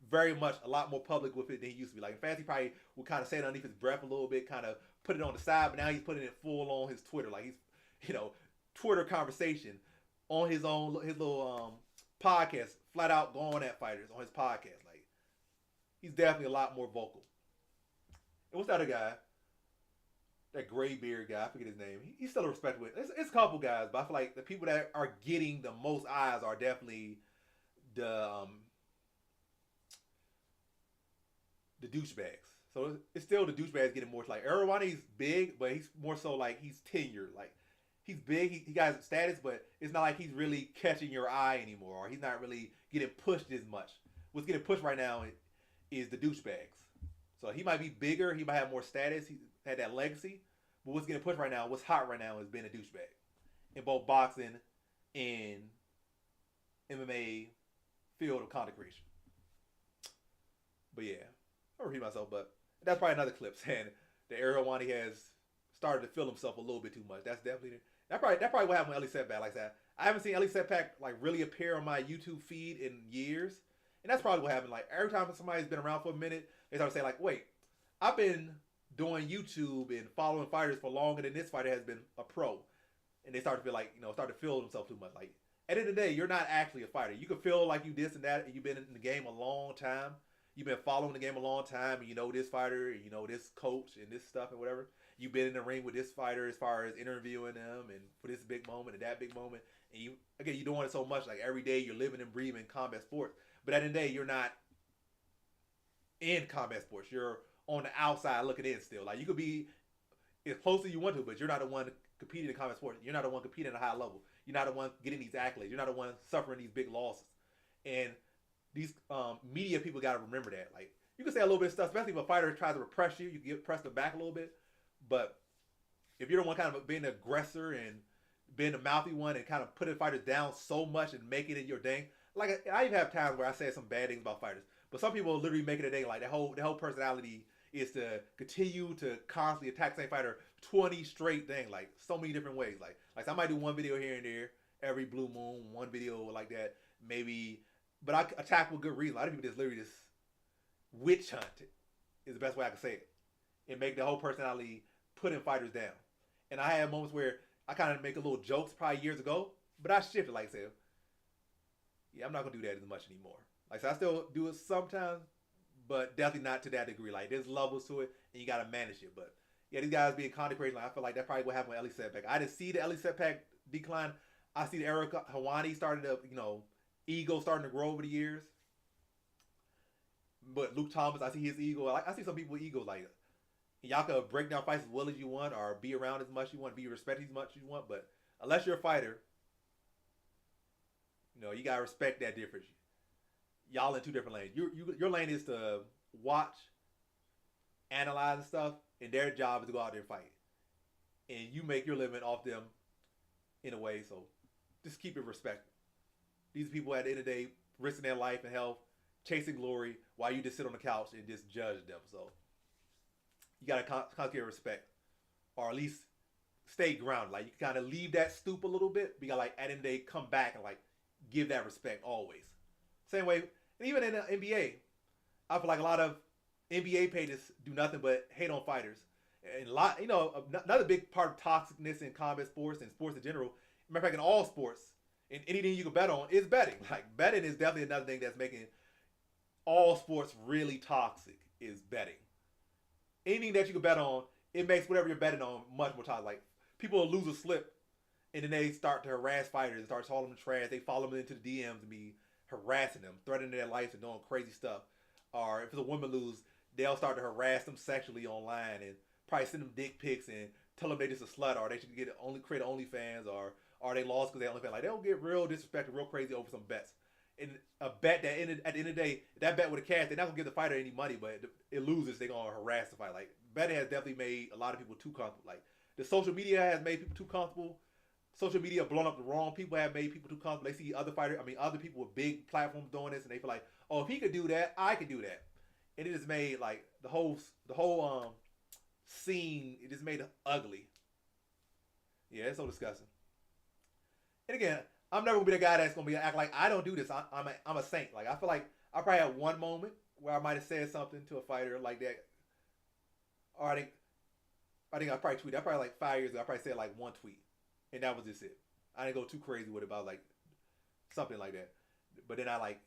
very much a lot more public with it than he used to be. Like in fact, he probably would kind of say it underneath his breath a little bit, kind of put it on the side, but now he's putting it full on his Twitter. Like he's, Twitter conversation on his little podcast, flat out going at fighters on his podcast. Like he's definitely a lot more vocal. And what's that other guy? That gray beard guy, I forget his name. He's still a respectable. It's a couple guys, but I feel like the people that are getting the most eyes are definitely the douchebags. So it's still the douchebags getting more. Like Ariel Helwani's big, but he's more so like he's tenured. Like he's big, he got status, but it's not like he's really catching your eye anymore, or he's not really getting pushed as much. What's getting pushed right now is the douchebags. So he might be bigger, he might have more status, he had that legacy, but what's getting pushed right now, what's hot right now is being a douchebag. In both boxing and MMA field of content creation. But yeah, I'll repeat myself, but that's probably another clip saying that Ariel Helwani has started to feel himself a little bit too much. That's definitely that probably what happened with Ellie Setback like that. I haven't seen Ellie Setback like really appear on my YouTube feed in years. And that's probably what happened. Like every time somebody's been around for a minute, they start to say like, wait, I've been doing YouTube and following fighters for longer than this fighter has been a pro. And they start to feel like, start to feel themselves too much. Like at the end of the day, you're not actually a fighter. You can feel like you this and that, and you've been in the game a long time. You've been following the game a long time, and you know this fighter, and you know this coach, and this stuff, and whatever. You've been in the ring with this fighter as far as interviewing them, and for this big moment and that big moment. And you're doing it so much, like every day you're living and breathing combat sports. But at the end of the day, you're not in combat sports. You're on the outside looking in still. Like you could be as close as you want to, but you're not the one competing in combat sports. You're not the one competing at a high level. You're not the one getting these accolades. You're not the one suffering these big losses. And these media people got to remember that. Like you can say a little bit of stuff, especially if a fighter tries to repress you. You can get pressed them back a little bit. But if you're the one kind of being the aggressor and being the mouthy one and kind of putting fighters down so much and making it your thing, like I even have times where I say some bad things about fighters, but some people literally make it a thing. Like the whole personality is to continue to constantly attack the same fighter 20 straight things, like so many different ways. Like I might do one video here and there every blue moon, one video like that maybe, but I attack with good reason. A lot of people just literally just witch hunt is the best way I can say it, and make the whole personality putting fighters down. And I had moments where I kind of make a little jokes probably years ago, but I shifted, like I said, yeah, I'm not going to do that as much anymore. Like, so I still do it sometimes, but definitely not to that degree. Like, there's levels to it, and you got to manage it. But yeah, these guys being content creators, like, I feel like that's probably what happened with Ellie Setback. I didn't see the Ellie Setback decline. I see the Erica Hawani starting to, ego starting to grow over the years. But Luke Thomas, I see his ego. I see some people with egos like y'all can break down fights as well as you want, or be around as much as you want, be respected as much as you want. But unless you're a fighter, you gotta respect that difference. Y'all in two different lanes. Your lane is to watch, analyze and stuff, and their job is to go out there and fight. And you make your living off them in a way. So just keep it respectful. These people at the end of the day risking their life and health, chasing glory, while you just sit on the couch and just judge them. So you gotta constantly respect, or at least stay grounded. Like, you kind of leave that stoop a little bit, but you gotta, like, at the end of the day, come back and, like, give that respect always. Same way, and even in the NBA, I feel like a lot of NBA pages do nothing but hate on fighters. And a lot, another big part of toxicness in combat sports and sports in general, matter of fact, in all sports, and anything you can bet on, is betting. Like, betting is definitely another thing that's making all sports really toxic, is betting. Anything that you can bet on, it makes whatever you're betting on much more toxic. Like, people will lose a slip, and then they start to harass fighters and start calling them trash. They follow them into the DMs and be harassing them, threatening their lives and doing crazy stuff. Or if it's a woman lose, they'll start to harass them sexually online and probably send them dick pics and tell them they just a slut, or they should create OnlyFans, or they lost because they OnlyFans. Like, they'll get real disrespected, real crazy over some bets. And a bet that at the end of the day, that bet with a cash, they're not gonna give the fighter any money, but it loses, they're gonna harass the fight. Like, betting has definitely made a lot of people too comfortable. Like, the social media has made people too comfortable. Social media blown up the wrong people, have made people too comfortable. They see other people with big platforms doing this, and they feel like, oh, if he could do that, I could do that. And it just made, like, the whole scene, it just made it ugly. Yeah, it's so disgusting. And again, I'm never gonna be the guy that's gonna be act like I don't do this. I'm a saint. Like, I feel like I probably had one moment where I might have said something to a fighter like that, or I think I probably tweeted. I probably, like, 5 years ago, I probably said, like, one tweet, and that was just it. I didn't go too crazy with it, but I was like something like that. But then I, like,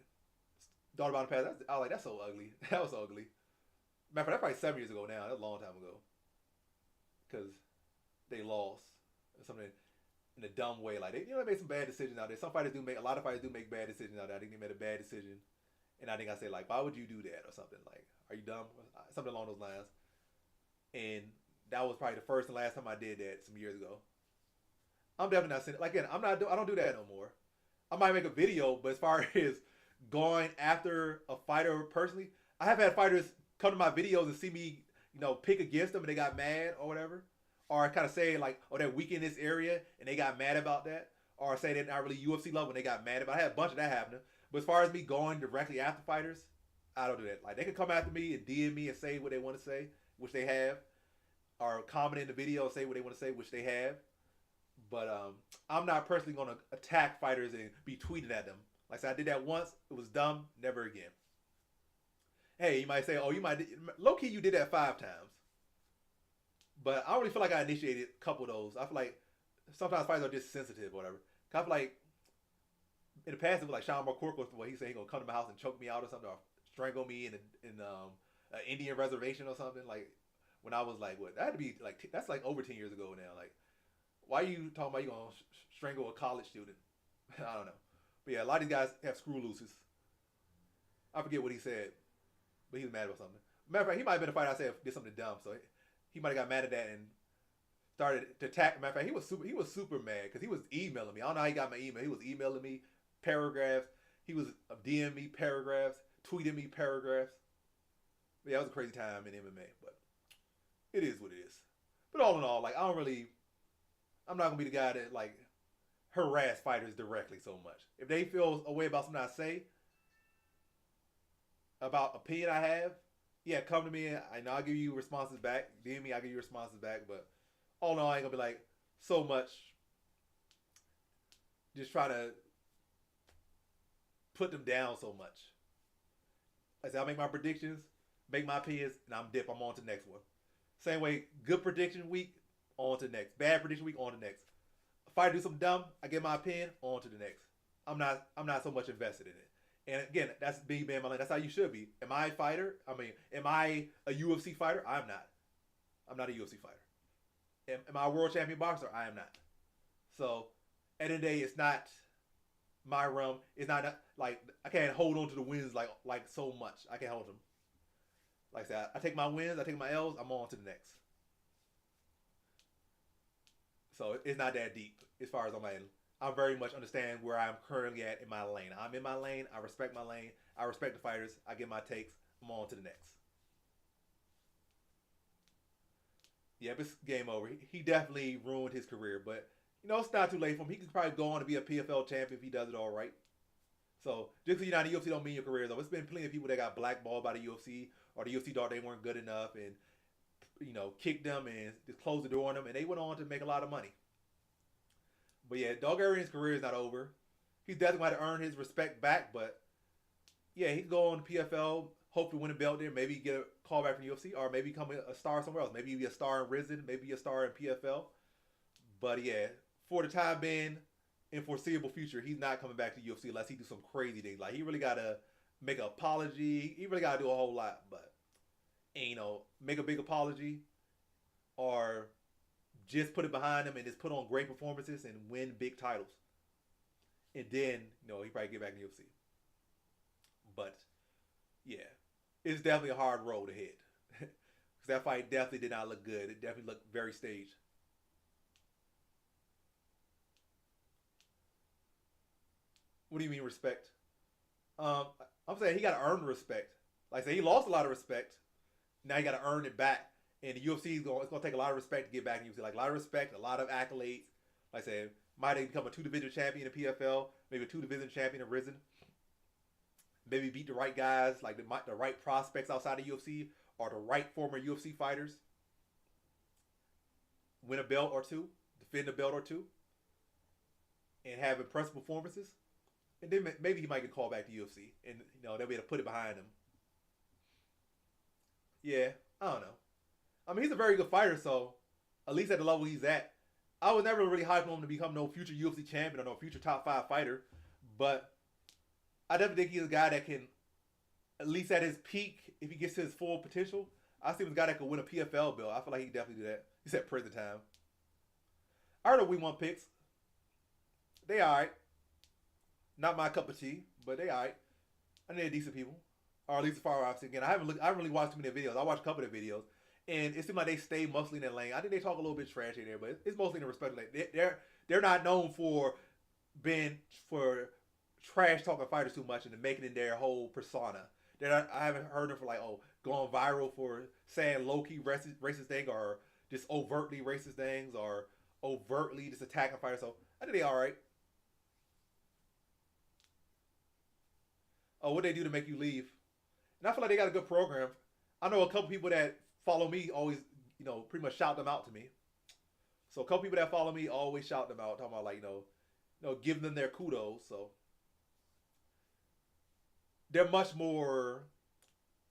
thought about the past. I was like, that's so ugly. That was so ugly. Matter of fact, that's probably 7 years ago now. That's a long time ago, because they lost or something in a dumb way. Like, they made some bad decisions out there. A lot of fighters do make bad decisions out there. I think they made a bad decision, and I think I said, like, why would you do that or something? Like, are you dumb? Something along those lines. And that was probably the first and last time I did that some years ago. I'm definitely not saying, like, again, I don't do that no more. I might make a video, but as far as going after a fighter personally, I have had fighters come to my videos and see me, pick against them and they got mad or whatever. Or I kind of say, like, oh, they're weak in this area and they got mad about that. Or say they're not really UFC level and they got mad about it. I had a bunch of that happening. But as far as me going directly after fighters, I don't do that. Like, they can come after me and DM me and say what they want to say, which they have. Or comment in the video and say what they want to say, which they have. But I'm not personally going to attack fighters and be tweeting at them. Like I said, I did that once. It was dumb. Never again. Hey, you might say, oh, low-key, you did that 5 times. But I don't really feel like I initiated a couple of those. I feel like sometimes fighters are just sensitive or whatever. I feel like in the past, it was like Sean McCorkle, where he said he's going to come to my house and choke me out or something, or strangle me in an Indian reservation or something. Like, when I was like, what? That had to be like, that's like over 10 years ago now. Like, why are you talking about you going to strangle a college student? I don't know. But yeah, a lot of these guys have screw looses. I forget what he said, but he was mad about something. Matter of fact, he might have been a fighter I said did something dumb, so he might have got mad at that and started to attack. Matter of fact, he was super mad because he was emailing me. I don't know how he got my email. He was emailing me paragraphs. He was DMing me paragraphs, tweeting me paragraphs. But yeah, it was a crazy time in MMA, but it is what it is. But all in all, like, I'm not gonna be the guy that, like, harass fighters directly so much. If they feel a way about something I say, about opinion I have, yeah, come to me and I'll give you responses back. DM me, I'll give you responses back. But all in all, I ain't gonna be like so much just try to put them down so much. I say I make my predictions, make my opinions, and I'm on to the next one. Same way, good prediction week, on to the next. Bad prediction week, on to the next. If I do something dumb, I get my opinion, on to the next. I'm not so much invested in it. And again, that's being man my lane. That's how you should be. Am I a fighter? I mean, am I a UFC fighter? I'm not. I'm not a UFC fighter. Am I a world champion boxer? I am not. So, at the end of the day, it's not my realm. It's not like I can't hold on to the wins like so much. I can't hold them. Like I said, I take my wins, I take my L's, I'm on to the next. So it's not that deep as far as I very much understand where I'm currently at in my lane. I'm in my lane. I respect my lane. I respect the fighters. I get my takes. I'm on to the next. Yeah, it's game over. He definitely ruined his career, but it's not too late for him. He could probably go on to be a PFL champion if he does it all right. So just because you're not in the UFC don't mean your career is over. It's been plenty of people that got blackballed by the UFC or the UFC thought they weren't good enough and kicked them and just closed the door on them, and they went on to make a lot of money. But yeah, Dogarian's career is not over. He's definitely going to earn his respect back, but yeah, he can go on the PFL, hope to win a belt there, maybe get a call back from the UFC, or maybe become a star somewhere else. Maybe be a star in Risen, maybe be a star in PFL. But yeah, for the time being, in foreseeable future, he's not coming back to UFC unless he do some crazy things. Like he really got to make an apology. He really got to do a whole lot, but make a big apology or just put it behind him and just put on great performances and win big titles. And then, he probably get back in the UFC. But, yeah, it's definitely a hard road ahead. Because that fight definitely did not look good. It definitely looked very staged. What do you mean respect? I'm saying he got to earn respect. Like I said, he lost a lot of respect. Now you got to earn it back. And the UFC it's going to take a lot of respect to get back in UFC. Like a lot of respect, a lot of accolades. Like I said, might have become a 2-division champion in PFL, maybe a 2-division champion in Risen. Maybe beat the right guys, like the right prospects outside of UFC, or the right former UFC fighters. Win a belt or two, defend a belt or two, and have impressive performances. And then maybe he might get called back to UFC, and they'll be able to put it behind him. Yeah, I don't know. I mean, he's a very good fighter, so at least at the level he's at, I was never really hyping him to become no future UFC champion or no future top 5 fighter. But I definitely think he's a guy that can, at least at his peak, if he gets to his full potential, I see him as a guy that could win a PFL belt. I feel like he can definitely do that. He said prison time. I heard the We Want picks. They alright. Not my cup of tea, but they alright. I need decent people. Or at least as far as I've seen. Again, I haven't really watched too many videos. I watched a couple of videos. And it seems like they stay mostly in that lane. I think they talk a little bit trash in there, but it's mostly in the respect lane. They're not known for trash talking fighters too much and making it their whole persona. I haven't heard them for going viral for saying low key racist things or just overtly racist things or overtly just attacking fighters. So I think they all right. Oh, what they do to make you leave? And I feel like they got a good program. I know a couple people that follow me always, pretty much shout them out to me. So a couple people that follow me always shout them out, talking about giving them their kudos. So they're much more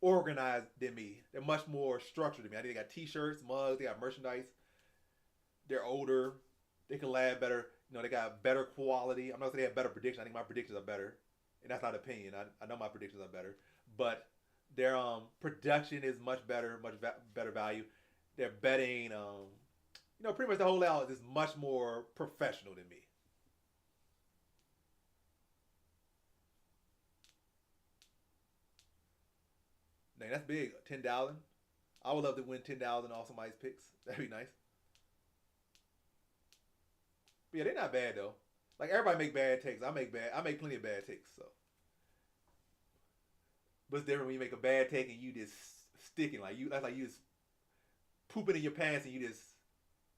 organized than me. They're much more structured than me. I think they got T-shirts, mugs, they got merchandise. They're older. They can lab better. They got better quality. I'm not saying they have better predictions. I think my predictions are better, and that's not opinion. I know my predictions are better, but their production is much better, better value. Their betting, pretty much the whole layout is much more professional than me. Dang, that's big. 10,000. I would love to win 10,000 off somebody's picks. That'd be nice. But yeah, they're not bad though. Like everybody make bad takes. I make plenty of bad takes. So, but it's different when you make a bad take and you just sticking that's like you just pooping in your pants and you just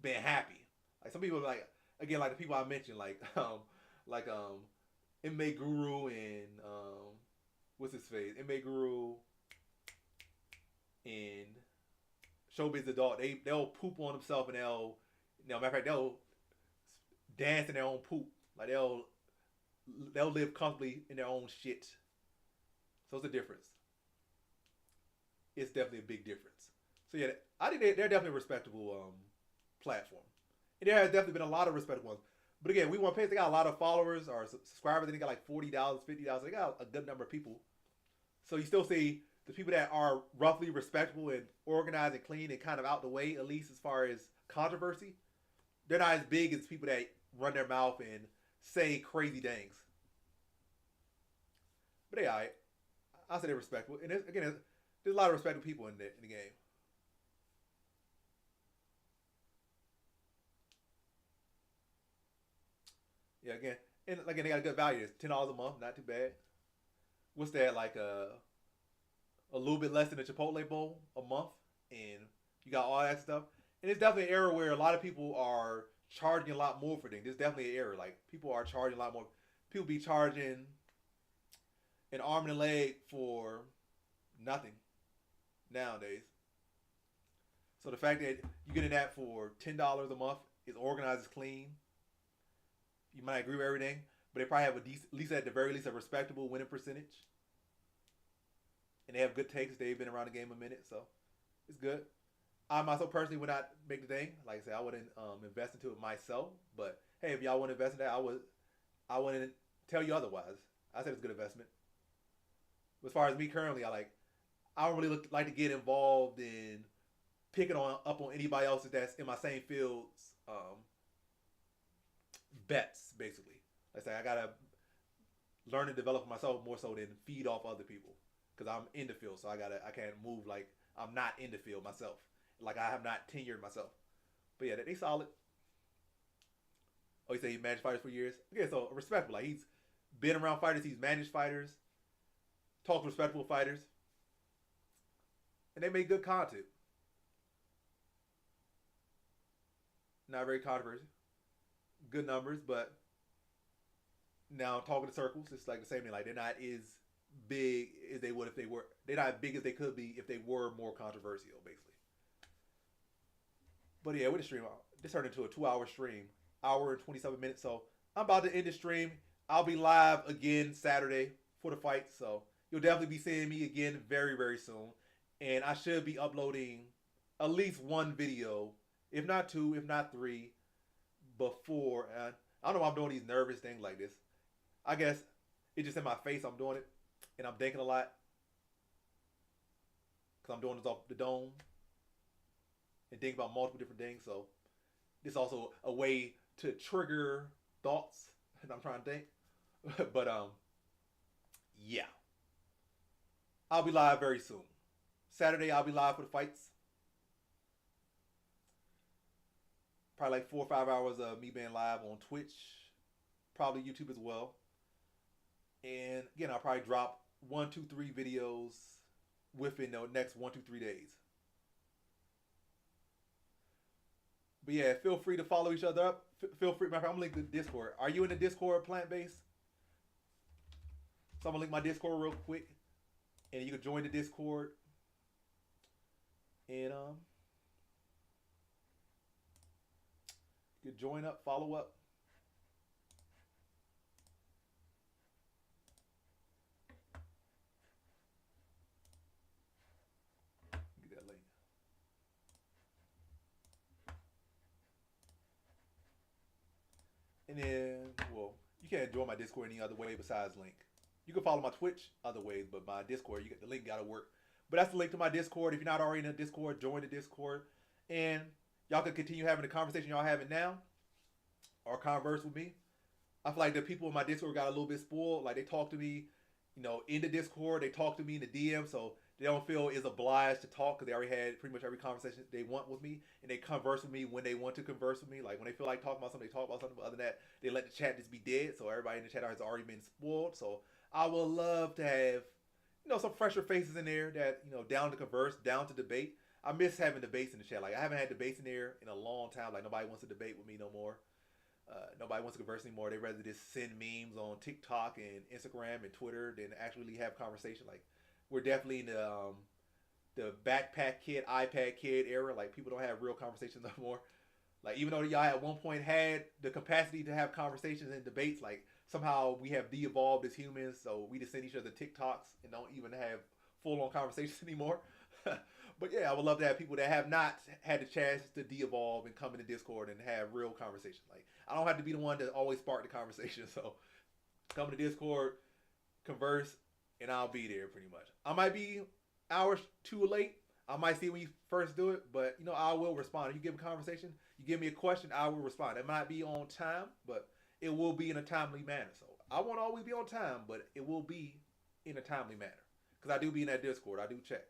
being happy. Like some people again like the people I mentioned like MMA Guru and what's his face MMA Guru and Showbiz Adult. They'll poop on themselves and matter of fact they'll dance in their own poop. Like they'll live comfortably in their own shit. So it's a difference. It's definitely a big difference. So yeah, I think they're definitely a respectable platform. And there has definitely been a lot of respectable ones. But again, we want to pay. They got a lot of followers or subscribers. They got like $40, $50. They got a good number of people. So you still see the people that are roughly respectable and organized and clean and kind of out the way, at least as far as controversy. They're not as big as people that run their mouth and say crazy things. But they alright. I'll say they're respectable. And again, there's a lot of respectable people in the game. Yeah, again, and again, they got a good value. It's $10 a month, not too bad. What's that, like a little bit less than a Chipotle bowl a month, and you got all that stuff. And it's definitely an era where a lot of people are charging a lot more for things. There's definitely an era like people are charging a lot more. People be charging an arm and a leg for nothing nowadays. So the fact that you're getting that for $10 a month is organized, is clean. You might agree with everything, but they probably have at least at the very least a respectable winning percentage. And they have good takes. They've been around the game a minute, so it's good. I myself personally would not make the thing. Like I said, I wouldn't invest into it myself. But hey, if y'all want to invest in that, I wouldn't tell you otherwise. I said it's a good investment. As far as me currently, I don't really like to get involved in picking up on anybody else that's in my same fields bets, basically. Like I say, I gotta learn and develop myself more so than feed off other people because I'm in the field, so I can't move like I'm not in the field myself. Like I have not tenured myself. But yeah, they solid. Oh, you say he managed fighters for years? Okay, so respectful. Like he's been around fighters, he's managed fighters, talked to respectable fighters, and they make good content. Not very controversial. Good numbers, but now talking to circles, it's like the same thing. Like they're not as big as they would if they were. They're not as big as they could be if they were more controversial, basically. But yeah, with the stream, this turned into a 2-hour stream, hour and 27 minutes. So I'm about to end the stream. I'll be live again Saturday for the fight. So you'll definitely be seeing me again very, very soon. And I should be uploading at least one video, if not two, if not three, before. And I don't know why I'm doing these nervous things like this. I guess it's just in my face I'm doing it. And I'm thinking a lot. Because I'm doing this off the dome. And think about multiple different things. So this is also a way to trigger thoughts that I'm trying to think. But yeah. I'll be live very soon. Saturday I'll be live for the fights. Probably like 4 or 5 hours of me being live on Twitch. Probably YouTube as well. And again, I'll probably drop 1, 2, 3 videos within the next 1, 2, 3 days. But yeah, feel free to follow each other up. Feel free. I'm gonna link the Discord. Are you in the Discord, plant based? So I'm gonna link my Discord real quick, and you can join the Discord. And you can join up, follow up. Get that link. And then, well, you can't join my Discord any other way besides link. You can follow my Twitch other ways, but my Discord, you get the link, gotta work. But that's the link to my Discord. If you're not already in the Discord, join the Discord. And y'all can continue having the conversation y'all having now. Or converse with me. I feel like the people in my Discord got a little bit spoiled. Like they talk to me, in the Discord. They talk to me in the DM. So they don't feel is obliged to talk because they already had pretty much every conversation they want with me. And they converse with me when they want to converse with me. Like when they feel like talking about something, they talk about something. But other than that, they let the chat just be dead. So everybody in the chat has already been spoiled. So I would love to have, some fresher faces in there that, down to converse, down to debate. I miss having debates in the chat. Like I haven't had debates in there in a long time. Like nobody wants to debate with me no more. Nobody wants to converse anymore. They rather just send memes on TikTok and Instagram and Twitter than actually have conversation. Like we're definitely in the backpack kid, iPad kid era. Like people don't have real conversations no more. Like even though y'all at one point had the capacity to have conversations and debates, like somehow we have de-evolved as humans. So we just send each other TikToks and don't even have full-on conversations anymore. But But yeah, I would love to have people that have not had the chance to de-evolve and come into Discord and have real conversation. Like, I don't have to be the one to always spark the conversation. So come to Discord, converse, and I'll be there pretty much. I might be hours too late. I might see when you first do it, but I will respond. If you give a conversation, you give me a question, I will respond. It might be on time, but it will be in a timely manner. So I won't always be on time, but it will be in a timely manner. Because I do be in that Discord. I do check.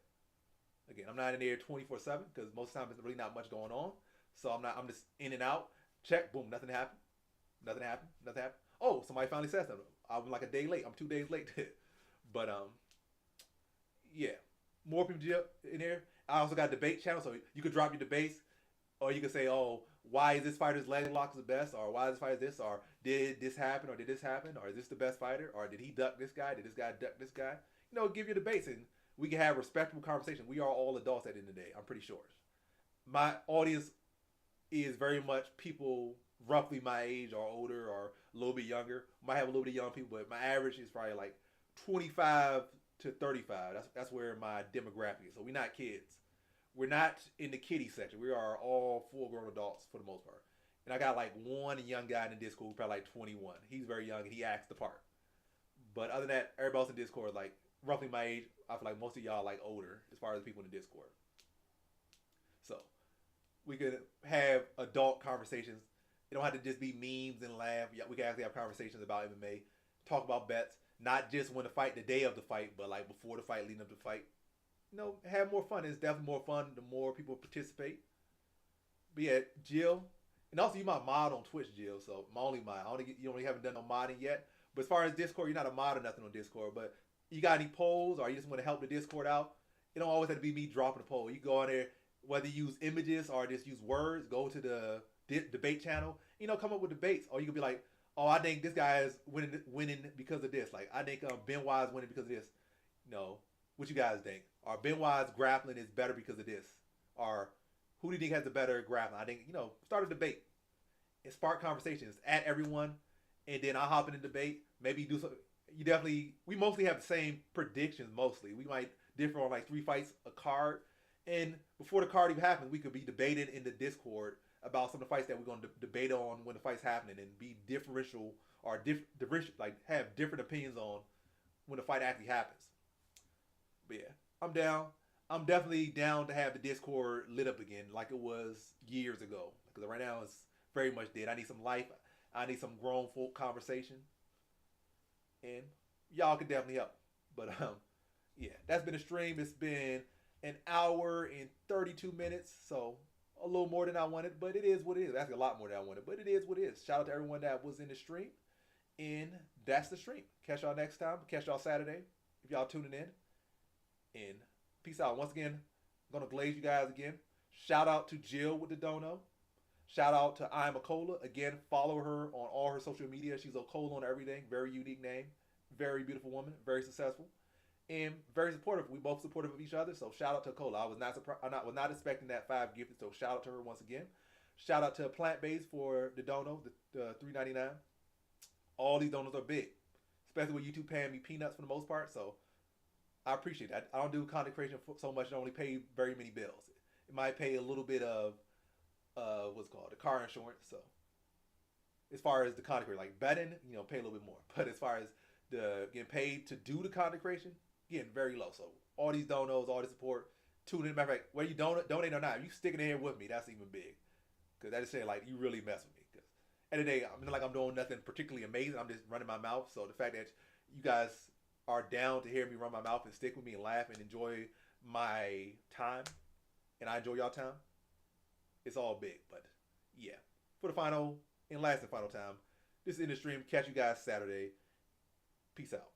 Again, I'm not in there 24/7 because most of the time there's really not much going on. So I'm just in and out. Check, boom, nothing happened. Nothing happened. Nothing happened. Oh, somebody finally said something. I'm like a day late. I'm 2 days late. But yeah, more people in there. I also got a debate channel, so you could drop your debates, or you could say, oh, why is this fighter's leg lock the best, or why is this fighter this, or did this happen, or did this happen, or is this the best fighter, or did he duck this guy, did this guy duck this guy? Give your debates, and we can have respectable conversation. We are all adults at the end of the day, I'm pretty sure. My audience is very much people roughly my age or older or a little bit younger. Might have a little bit of young people, but my average is probably like 25 to 35. That's where my demographic is. So we're not kids. We're not in the kiddie section. We are all full-grown adults for the most part. And I got like one young guy in the Discord, probably like 21. He's very young and he acts the part. But other than that, everybody else in Discord, like roughly my age. I feel like most of y'all like older as far as the people in the Discord. So we could have adult conversations. It don't have to just be memes and laugh. We can actually have conversations about MMA, talk about bets, not just when the fight, the day of the fight, but like before the fight, leading up to the fight. Have more fun. It's definitely more fun the more people participate. But yeah, Jill, and also you my mod on Twitch, Jill. So my only mod. You only haven't done no modding yet. But as far as Discord, you're not a mod or nothing on Discord. But you got any polls or you just want to help the Discord out? It don't always have to be me dropping a poll. You go on there, whether you use images or just use words. Go to the debate channel. Come up with debates, or you could be like, oh, I think this guy is winning because of this. Like I think Benoit is winning because of this. What you guys think? Or Benoit's grappling is better because of this. Or who do you think has the better grappling? I think, start a debate. And spark conversations. Add everyone. And then I'll hop in the debate. Maybe do something. We mostly have the same predictions mostly. We might differ on like 3 fights a card. And before the card even happens, we could be debating in the Discord about some of the fights that we're going to debate on when the fight's happening and be differential or like have different opinions on when the fight actually happens. But yeah, I'm down. I'm definitely down to have the Discord lit up again like it was years ago. Because right now it's very much dead. I need some life. I need some grown folk conversation. And y'all can definitely help. But yeah, that's been a stream. It's been an hour and 32 minutes. So a little more than I wanted. But it is what it is. Actually a lot more than I wanted. But it is what it is. Shout out to everyone that was in the stream. And that's the stream. Catch y'all next time. Catch y'all Saturday. If y'all tuning in. And peace out. Once again, I'm going to glaze you guys again. Shout out to Jill with the dono. Shout out to I'm Akola. Again, follow her on all her social media. She's Akola on everything. Very unique name. Very beautiful woman. Very successful. And very supportive. We both supportive of each other. So shout out to Akola. I was not expecting that 5 gifted. So shout out to her once again. Shout out to Plant Based for the dono, the $3.99. All these donos are big. Especially with YouTube paying me peanuts for the most part. So I appreciate that. I don't do content creation so much. I only pay very many bills. It might pay a little bit of what's called the car insurance. So as far as the content creation, like betting, pay a little bit more. But as far as the getting paid to do the content creation, again, very low. So all these donos, all the support, tune in. Matter of fact, whether you donate or not, if you sticking in here with me, that's even big. Because that is saying like you really mess with me. Because at the end of the day, I'm not like I'm doing nothing particularly amazing. I'm just running my mouth. So the fact that you guys are down to hear me run my mouth and stick with me and laugh and enjoy my time, and I enjoy y'all time, it's all big. But yeah, for the final and last and final time, this is in the stream. Catch you guys Saturday. Peace out.